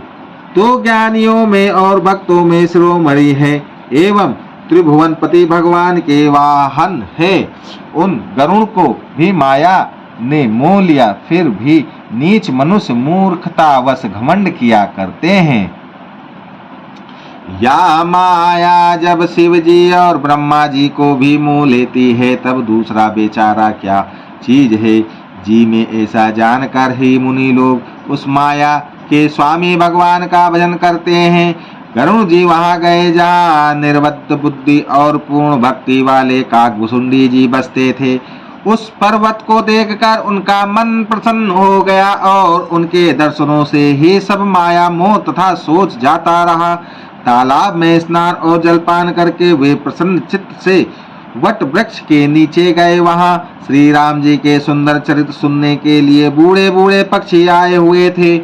A: तो ज्ञानियों में और भक्तों में शिरोमणि है एवं त्रिभुवनपति भगवान के वाहन है। उन गरुण को भी माया ने मोह लिया, फिर भी नीच मनुष्य मूर्खतावश घमंड किया करते हैं। या माया जब शिव जी और ब्रह्मा जी को भी मोह लेती है, तब दूसरा बेचारा क्या चीज है जी में ऐसा जानकर ही मुनि लोग उस माया के स्वामी भगवान का भजन करते हैं। गरुण जी वहां गए जहाँ निर्बद्ध बुद्धि और पूर्ण भक्ति वाले काकभुसुंडी जी बसते थे। उस पर्वत को देखकर उनका मन प्रसन्न हो गया और उनके दर्शनों से ही सब माया मोह तथा सोच जाता रहा। तालाब में स्नान और जलपान करके वे प्रसन्न चित्त से वट वृक्ष के नीचे गए। वहां श्री राम जी के सुंदर चरित्र सुनने के लिए बूढ़े बूढ़े पक्षी आए हुए थे।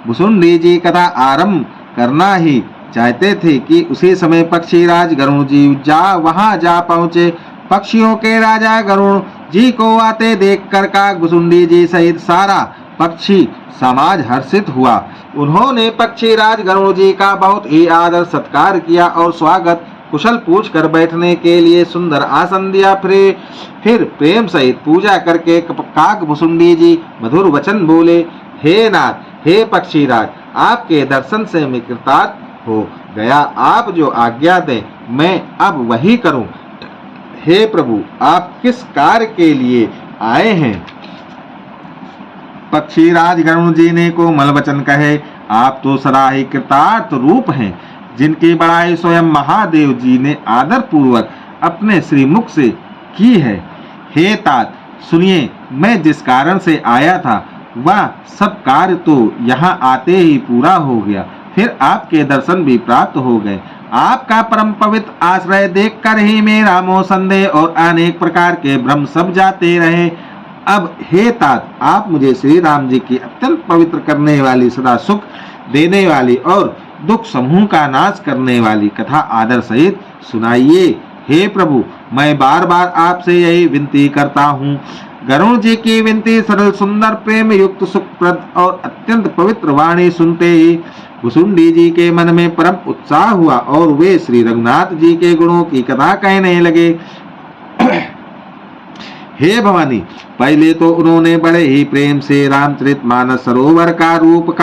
A: भुसुंडी जी कथा आरंभ करना ही चाहते थे कि उसी समय पक्षी राज गरुण जी वहां जा पहुंचे। पक्षियों के राजा गरुण जी को आते देखकर काकभुसुंडी जी सहित सारा पक्षी समाज हर्षित हुआ। उन्होंने पक्षी राज गरुण जी का बहुत ही आदर सत्कार किया और स्वागत कुशल पूछ कर बैठने के लिए सुंदर आसन दिया। फिर प्रेम सहित पूजा करके काकभुसुंडी जी मधुर वचन बोले। हे नाथ, हे पक्षीराज, आपके दर्शन से मैं कृतार्थ हो गया। आप जो आज्ञा दें मैं अब वही करूं। हे प्रभु, आप किस कार्य के लिए आए हैं? पक्षीराज गरुण जी ने कोमल वचन कहे। आप तो सदा ही कृतार्थ रूप हैं, जिनकी बड़ाई स्वयं महादेव जी ने आदर पूर्वक अपने श्रीमुख से की है। हे तात, सुनिए, मैं जिस कारण से आया था वह सब कार्य तो यहाँ आते ही पूरा हो गया। फिर आपके दर्शन भी प्राप्त हो गए। आपका परम पवित्र आश्रय देखकर ही मेरा मोह संदेह और अनेक प्रकार के भ्रम सब जाते रहे। अब हे तात, आप मुझे श्री राम जी की अत्यंत पवित्र करने वाली, सदा सुख देने वाली और दुख समूह का नाश करने वाली कथा आदर सहित सुनाइए। हे प्रभु, मैं बार बार आपसे यही विनती करता हूँ। गरुण जी की विनती सरल सुंदर प्रेम युक्त सुखप्रद और अत्यंत पवित्र वाणी सुनते ही भुसुंडी जी के मन में परम उत्साह हुआ और वे श्री रघुनाथ जी के गुणों की कथा कहने लगे। हे भवानी, पहले तो उन्होंने बड़े ही प्रेम से रामचरितमानस सरोवर का रूप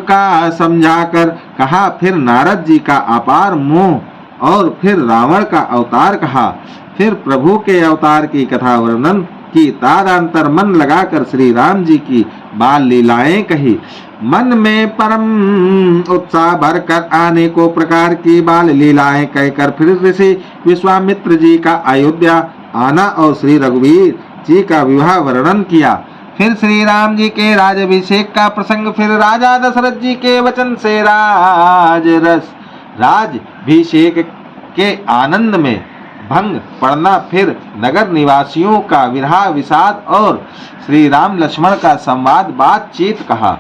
A: का समझाकर कहा। फिर नारद जी का अपार मोह और फिर रावण का अवतार कहा। फिर प्रभु के अवतार की कथा वर्णन की। तादांतर मन लगाकर श्री राम जी की बाल लीलाएं कही। मन में परम उत्साह भरकर अनेकों प्रकार की बाल लीलाएं कहकर फिर ऋषि विश्वामित्र जी का अयोध्या आना और श्री रघुवीर जी का विवाह वर्णन किया। फिर श्री राम जी के राजाभिषेक का प्रसंग। फिर राजा दशरथ जी के वचन से राजाभिषेक के आनंद में भंग पड़ना। फिर नगर निवासियों का विरह विषाद और श्री राम लक्ष्मण का संवाद बातचीत कहा।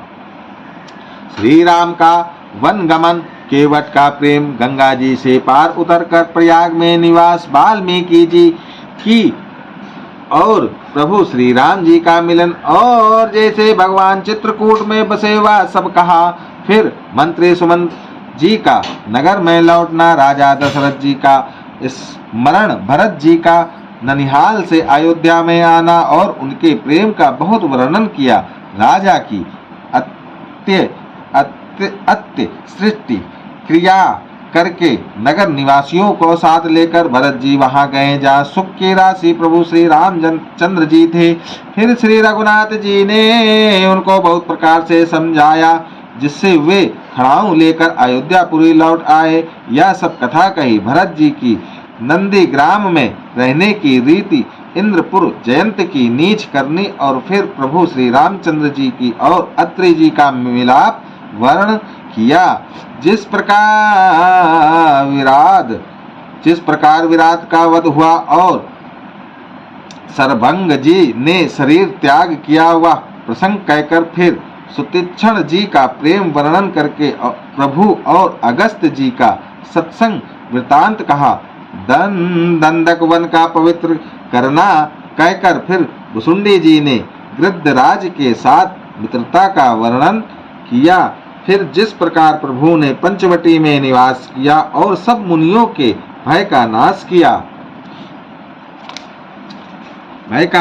A: श्री राम का वन गमन, केवट का प्रेम, गंगा जी से पार उतरकर प्रयाग में निवास वाल्मीकि जी की और प्रभु श्री राम जी का मिलन और जैसे भगवान चित्रकूट में बसे हुआ सब कहा। फिर मंत्री सुमंत जी का नगर में लौटना, राजा दशरथ जी का स्मरण, भरत जी का ननिहाल से अयोध्या में आना और उनके प्रेम का बहुत वर्णन किया। राजा की अत्य सृष्टि क्रिया करके नगर निवासियों को साथ लेकर भरत जी वहां गए जहाँ सुख की राशि प्रभु श्री रामचंद्र जी थे। फिर श्री रघुनाथ जी ने उनको बहुत प्रकार से समझाया, जिससे वे खड़ाऊ लेकर अयोध्यापुरी लौट आए। यह सब कथा कही। भरत जी की नंदी ग्राम में रहने की रीति इंद्रपुर जयंत की नीच करनी और फिर प्रभु श्री रामचंद्र जी की और अत्रि जी का मिलाप वर्ण किया। जिस प्रकार विराट का वध हुआ और सरभंग जी ने शरीर त्याग किया, वह प्रसंग कहकर फिर सुतीक्षण जी का प्रेम वर्णन करके प्रभु और अगस्त जी का सत्संग वृतांत कहा। दंडक वन का पवित्र करना कहकर फिर भुसुंडी जी ने गृद्धराज के साथ मित्रता का वर्णन किया। फिर जिस प्रकार प्रभु ने पंचवटी में निवास किया और सब मुनियों के भय का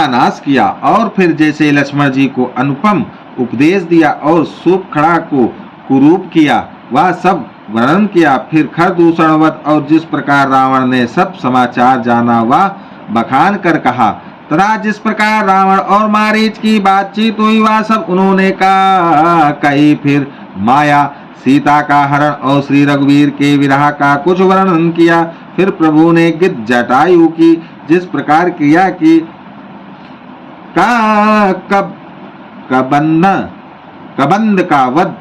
A: नाश किया और फिर जैसे लक्ष्मण जी को अनुपम उपदेश दिया और सूपखड़ा को कुरूप किया, वह सब वर्णन किया। फिर खरदूषणवत और जिस प्रकार रावण ने सब समाचार जाना, वह बखान कर कहा। तथा जिस प्रकार रावण और मारीच की बातचीत हुई, वह सब उन्होंने कही। फिर माया सीता का हरण और श्री रघुवीर के विरह का कुछ वर्णन किया। फिर प्रभु ने गिद्ध जटायु की जिस प्रकार क्रिया की, कबंध का वध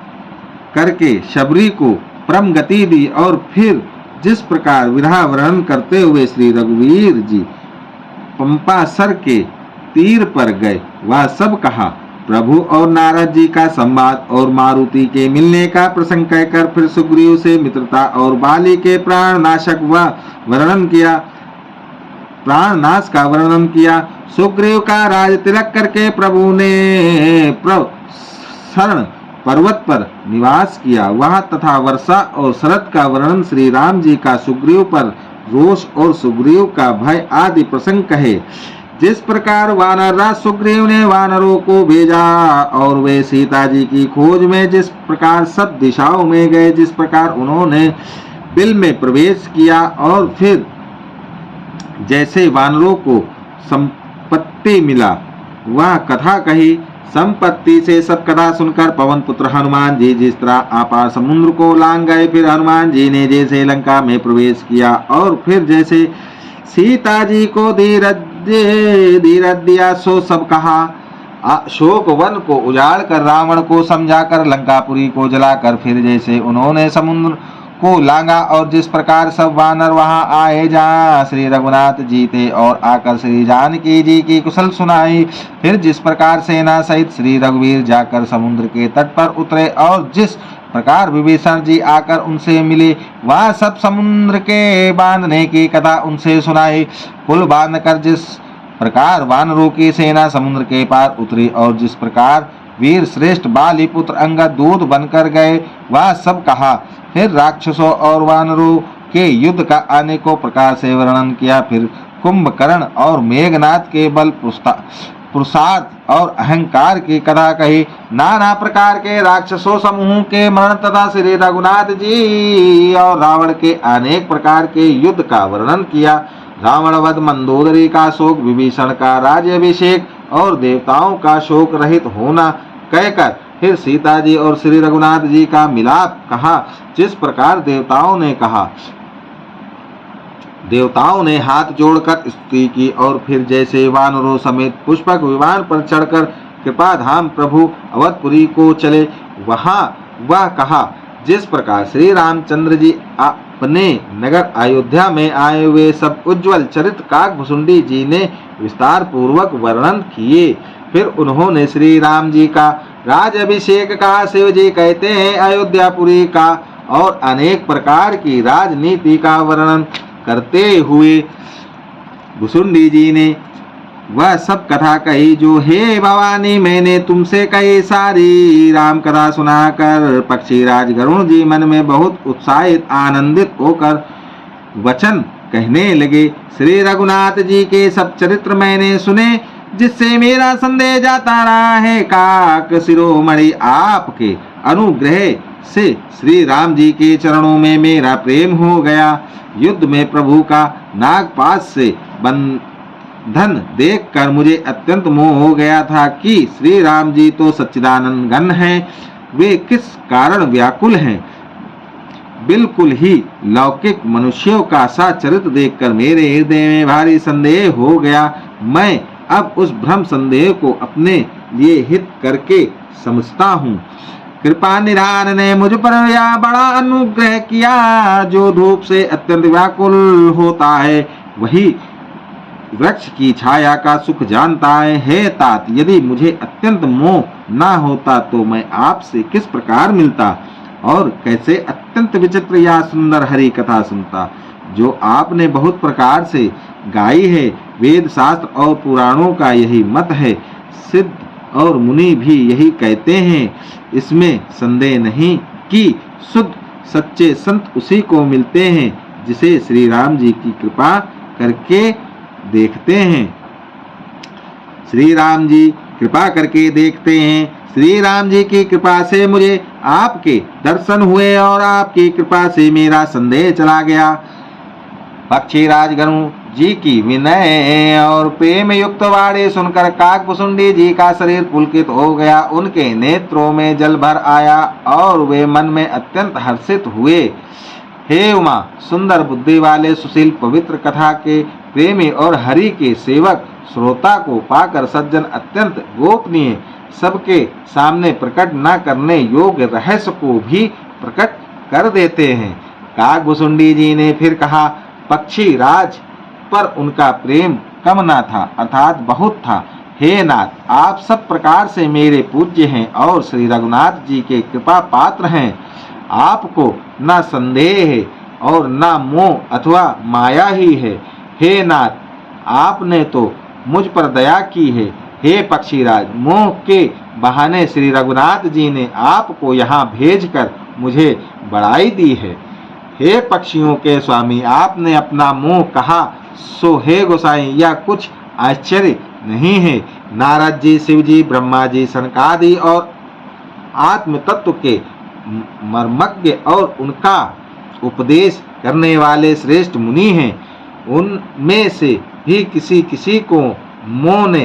A: करके शबरी को परम गति दी और फिर जिस प्रकार विरह वर्णन करते हुए श्री रघुवीर जी पंपासर के तीर पर गए, वह सब कहा। प्रभु और नारद जी का संवाद और मारुति के मिलने का प्रसंग कहकर फिर सुग्रीव से मित्रता और बाली के प्राण नाश का वर्णन किया। सुग्रीव का राज तिलक करके प्रभु ने शरण पर्वत पर निवास किया, वहां तथा वर्षा और शरद का वर्णन श्री राम जी का सुग्रीव पर रोष और सुग्रीव का भय आदि प्रसंग कहे। जिस प्रकार वानर राज सुग्रीव ने वानरों को भेजा और वे सीता जी की खोज में जिस प्रकार सब दिशाओं में गए, जिस प्रकार उन्होंने बिल में प्रवेश किया और फिर जैसे वानरों को संपत्ति मिला, वह कथा कही। संपत्ति से सब कथा सुनकर पवन पुत्र हनुमान जी जिस तरह अपार समुद्र को लांग गए, फिर हनुमान जी ने जैसे लंका में प्रवेश किया और फिर जैसे सीता जी को धीरज दिया, सो सब कहा। अशोक वन को उजाड़ कर रावण को समझाकर लंकापुरी को जलाकर फिर जैसे उन्होंने समुद्र को लांगा और जिस प्रकार सब वानर वहां आए जहाँ श्री रघुनाथ जी थे और आकर श्री जानकी जी की कुशल सुनाई। फिर जिस प्रकार सेना सहित श्री रघुवीर जाकर समुद्र के तट पर उतरे और जिस प्रकार विभीषण जी आकर उनसे मिले, वह सब समुद्र के बांधने की कथा उनसे सुनाई। पुल बांधकर जिस प्रकार वानरों की सेना समुद्र के पार उतरी और जिस प्रकार वीर श्रेष्ठ बाली पुत्र अंगद दूध बनकर गए, वह सब कहा। फिर राक्षसों और वानरों के युद्ध का अनेकों प्रकार से वर्णन किया। फिर कुंभकर्ण और मेघनाथ के बल पुरुषार्थ और अहंकार की कथा कही। नाना प्रकार के राक्षसों समूह के मरण तथा श्री रघुनाथ जी और रावण के अनेक प्रकार के युद्ध का वर्णन किया। रावण वध, मंदोदरी का शोक, विभीषण का राज्याभिषेक और देवताओं का शोक रहित होना कहकर फिर सीता जी और श्री रघुनाथ जी का मिलाप कहा। जिस प्रकार देवताओं ने हाथ जोड़कर स्तुति की और फिर जैसे वानरों समेत पुष्पक विमान पर चढ़कर कृपा धाम प्रभु अवधपुरी को चले, वहां वह कहा। जिस प्रकार श्री रामचंद्र जी अपने नगर अयोध्या में आए हुए सब उज्जवल चरित्र काकभुसुंडी जी ने विस्तार पूर्वक वर्णन किए। फिर उन्होंने श्री राम जी का राजाभिषेक का, शिव जी कहते हैं अयोध्यापुरी का और अनेक प्रकार की राजनीति का वर्णन करते हुए भुसुंडी जी ने वह सब कथा कही जो हे भवानी मैंने तुमसे कही सारी। राम कथा सुनाकर पक्षीराज गरुण जी मन में बहुत उत्साहित आनंदित होकर वचन कहने लगे। श्री रघुनाथ जी के सब चरित्र मैंने सुने, जिससे मेरा संदेह जाता रहा है। काक शिरोमणि, आपके अनुग्रह से श्री राम जी के चरणों में मेरा प्रेम हो गया। युद्ध में प्रभु का नागपाश से बंधन देखकर मुझे अत्यंत मोह हो गया था कि श्री राम जी तो सच्चिदानंद घन हैं, वे किस कारण व्याकुल हैं। बिल्कुल ही लौकिक मनुष्यों का सा चरित्र देखकर मेरे हृदय में भारी संदेह हो गया। मैं अब उस भ्रम संदेह को अपने लिए हित करके समझता हूँ। कृपा निधान ने मुझ पर यह बड़ा अनुग्रह किया। जो धूप से अत्यंत व्याकुल होता है वही वृक्ष की छाया का सुख जानता है। हे तात, यदि मुझे अत्यंत मोह ना होता तो मैं आपसे किस प्रकार मिलता और कैसे अत्यंत विचित्र या सुंदर हरि कथा सुनता, जो आपने बहुत प्रकार से गाई है। वेद शास्त्र और पुराणों का यही मत है। सिद्ध और मुनि भी यही कहते हैं। इसमें संदेह नहीं कि शुद्ध सच्चे संत उसी को मिलते हैं जिसे श्री राम जी की कृपा करके देखते हैं। श्री राम जी कृपा करके देखते हैं। श्री राम जी की कृपा से मुझे आपके दर्शन हुए और आपकी कृपा से मेरा संदेह चला गया। पक्षीराज गरुड़ जी की विनय और प्रेम युक्त वाणी सुनकर काकभुसुंडी जी का शरीर पुलकित हो गया। उनके नेत्रों में जल भर आया और वे मन में अत्यंत हर्षित हुए। हे उमा, सुंदर बुद्धि वाले सुशील पवित्र कथा के प्रेमी और हरि के सेवक श्रोता को पाकर सज्जन अत्यंत गोपनीय, सबके सामने प्रकट न करने योग्य रहस्य को भी प्रकट कर देते हैं। काकभुसुंडी जी ने फिर कहा, पक्षी राज पर उनका प्रेम कम ना था, अर्थात बहुत था। हे नाथ, आप सब प्रकार से मेरे पूज्य हैं और श्री रघुनाथ जी के कृपा पात्र हैं। आपको न संदेह है और न मोह अथवा माया ही है। हे नाथ, आपने तो मुझ पर दया की है। हे पक्षीराज, मोह के बहाने श्री रघुनाथ जी ने आपको यहाँ भेजकर मुझे बड़ाई दी है। हे पक्षियों के स्वामी, आपने अपना मोह कहा सो हे गोसाई, यह कुछ आश्चर्य नहीं है। नारद जी, शिव जी, ब्रह्मा जी, सनकादि और आत्म तत्व के मर्मज्ञ और उनका उपदेश करने वाले श्रेष्ठ मुनि हैं। उनमें से भी किसी किसी को मोह ने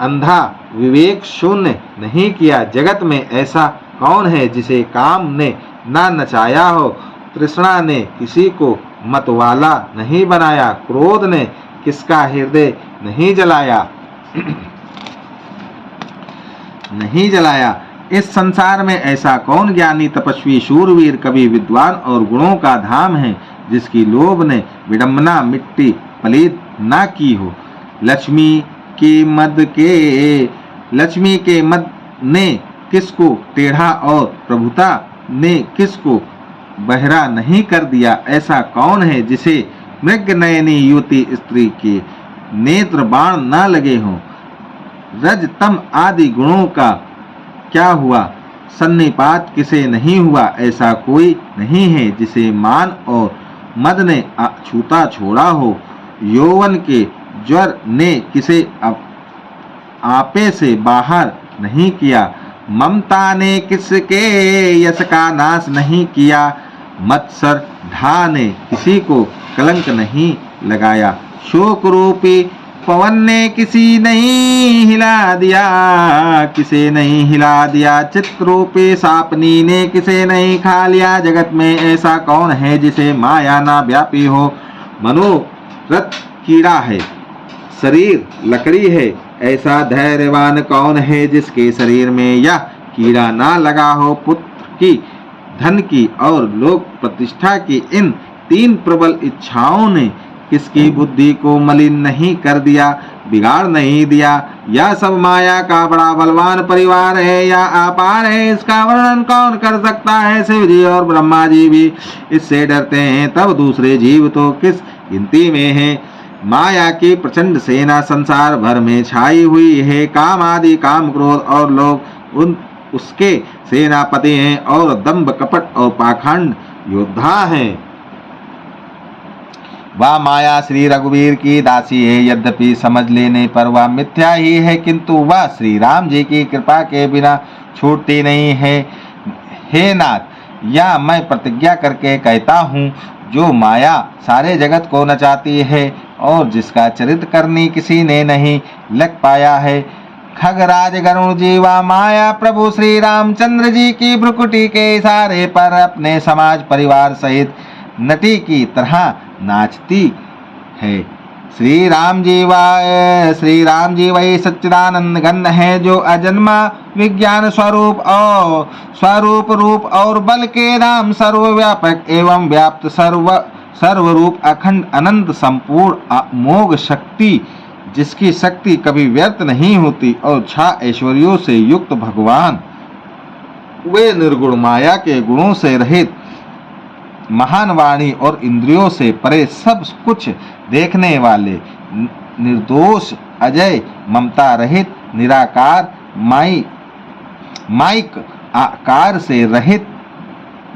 A: अंधा विवेक शून्य नहीं किया। जगत में ऐसा कौन है जिसे काम ने ना नचाया हो। तृष्णा ने किसी को मतवाला नहीं बनाया। क्रोध ने किसका हृदय नहीं जलाया। इस संसार में ऐसा कौन ज्ञानी, तपस्वी, शूरवीर, कवि, विद्वान और गुणों का धाम है जिसकी लोभ ने विडंबना मिट्टी पलीत ना की हो। लक्ष्मी के मद ने किसको टेढ़ा और प्रभुता ने किसको बहरा नहीं कर दिया। ऐसा कौन है जिसे मृग नयनी युवती स्त्री के नेत्र बाण न लगे हों। रज तम आदि गुणों का क्या हुआ, सन्निपात किसे नहीं हुआ। ऐसा कोई नहीं है जिसे मान और मद ने छूता छोड़ा हो। यौवन के ज्वर ने किसे आपे से बाहर नहीं किया। ममता ने किसके यश का नाश नहीं किया। मत्सर ढा ने किसी को कलंक नहीं लगाया। शोक रूपी पवन ने किसे नहीं हिला दिया। चित्त रूपी सापनी ने किसे नहीं खा लिया। जगत में ऐसा कौन है जिसे माया ना व्यापी हो। मनोरथ कीड़ा है, शरीर लकड़ी है। ऐसा धैर्यवान कौन है जिसके शरीर में यह कीड़ा ना लगा हो। पुत्र की, धन की और लोक प्रतिष्ठा की इन तीन प्रबल इच्छाओं ने किसकी बुद्धि को मलिन नहीं कर दिया, बिगाड़ नहीं दिया। यह सब माया का बड़ा बलवान परिवार है या अपार है, इसका वर्णन कौन कर सकता है। शिव जी और ब्रह्मा जी भी इससे डरते हैं, तब दूसरे जीव तो किस गिनती में हैं। माया की प्रचंड सेना संसार भर में छाई हुई है। काम आदि, काम, क्रोध और लोग उसके सेनापति हैं और दंभ, कपट और पाखंड योद्धा हैं। वह माया श्री रघुवीर की दासी है। यद्यपि समझ लेने पर वह मिथ्या ही है, किंतु वह श्री राम जी की कृपा के बिना छूटती नहीं है। हे नाथ, यह मैं प्रतिज्ञा करके कहता हूँ, जो माया सारे जगत को नचाती है और जिसका चरित्र करनी किसी ने नहीं लग पाया है। खगराज गरुड़ जी व माया प्रभु श्री रामचंद्र जी की भ्रुकुटी के इशारे पर अपने समाज परिवार सहित नटी की तरह नाचती है। श्री राम जी वही सच्चिदानंद घन है, जो अजन्मा विज्ञान स्वरूप और स्वरूप रूप और बल के नाम सर्वव्यापक एवं व्याप्त सर्वरूप अखंड अनंत संपूर्ण अमोघ शक्ति, जिसकी शक्ति कभी व्यर्थ नहीं होती, और छा ऐश्वर्यों से युक्त भगवान, वे निर्गुण माया के गुणों से रहित, महान वाणी और इंद्रियों से परे, सब कुछ देखने वाले, निर्दोष, अजय, ममता रहित, निराकार, माइक आकार से रहित,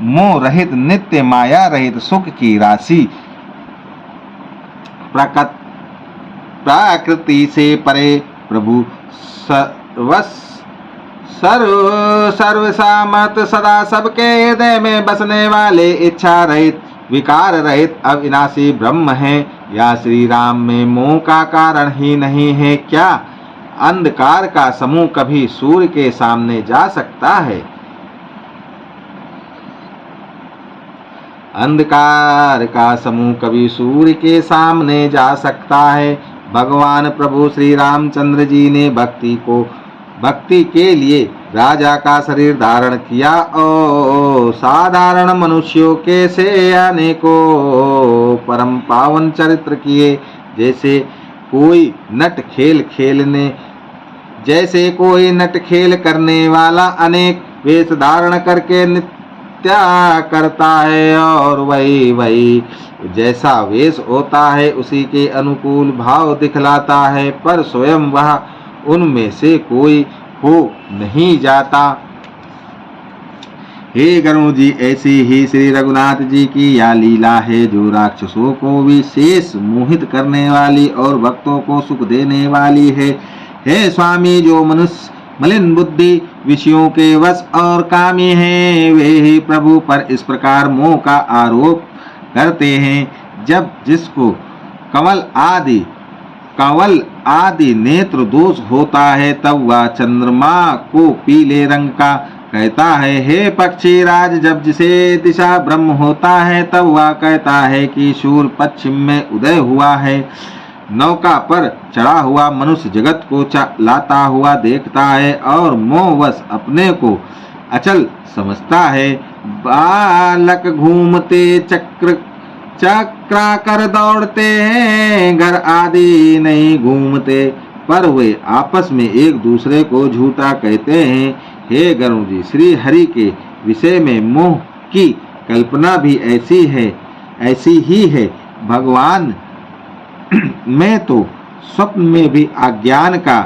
A: मोह रहित, नित्य माया रहित, सुख की राशि, प्रकृति से परे प्रभु, सर्व सामर्थ, सदा सबके हृदय में बसने वाले, इच्छा रहित, विकार रहित, अविनाशी ब्रह्म है। या श्री राम में मोह का कारण ही नहीं है क्या? अंधकार का समूह कभी सूर्य के सामने जा सकता है? अंधकार का समूह कभी सूर्य के सामने जा सकता है? भगवान प्रभु श्री रामचंद्र जी ने भक्ति के लिए राजा का शरीर धारण किया और साधारण मनुष्यों के से अनेकों परम पावन चरित्र किए। जैसे कोई नट खेल करने वाला अनेक वेश धारण करके नृत्य करता है, और वही जैसा वेश होता है उसी के अनुकूल भाव दिखलाता है, पर स्वयं वह उनमें से कोई हो नहीं जाता। हे गरुड़ जी, ऐसी ही श्री रघुनाथ जी की यह लीला है, जो राक्षसों को विशेष मोहित करने वाली और भक्तों को सुख देने वाली है। हे स्वामी, जो मनुष्य मलिन बुद्धि, विषयों के वश और कामी हैं, वे ही प्रभु पर इस प्रकार मोह का आरोप करते हैं। जब जिसको कवल आदि नेत्र दोष होता है, तब वह चंद्रमा को पीले रंग का कहता है। हे पक्षी राज, जब जिसे दिशा ब्रह्म होता है, तब वह कहता है कि सूर्य पश्चिम में उदय हुआ है। नौका पर चढ़ा हुआ मनुष्य जगत को लाता हुआ देखता है और मोहवश अपने को अचल समझता है। बालक घूमते चक्रा कर दौड़ते हैं, घर आदि नहीं घूमते, पर वे आपस में एक दूसरे को झूठा कहते हैं। हे गरुड़ जी, श्री हरि के विषय में मोह की कल्पना भी ऐसी ही है। भगवान में तो स्वप्न में भी अज्ञान का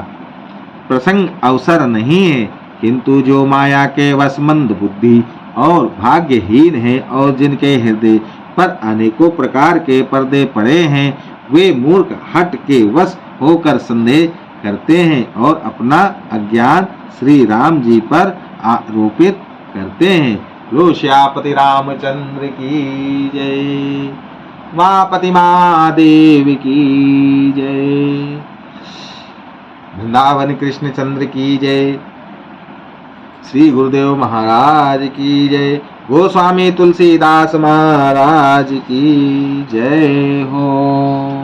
A: प्रसंग अवसर नहीं है, किंतु जो माया के वश मंद बुद्धि और भाग्यहीन है, और जिनके हृदय पर अनेकों प्रकार के पर्दे पड़े हैं, वे मूर्ख हट के वश होकर संदेह करते हैं और अपना अज्ञान श्री राम जी पर आरोपित करते हैं। लो श्यापति रामचंद्र की जय, मापति महादेव की जय, वृंदावन कृष्ण चंद्र की जय, श्री गुरुदेव महाराज की जय, गोस्वामी तुलसीदास महाराज की जय हो।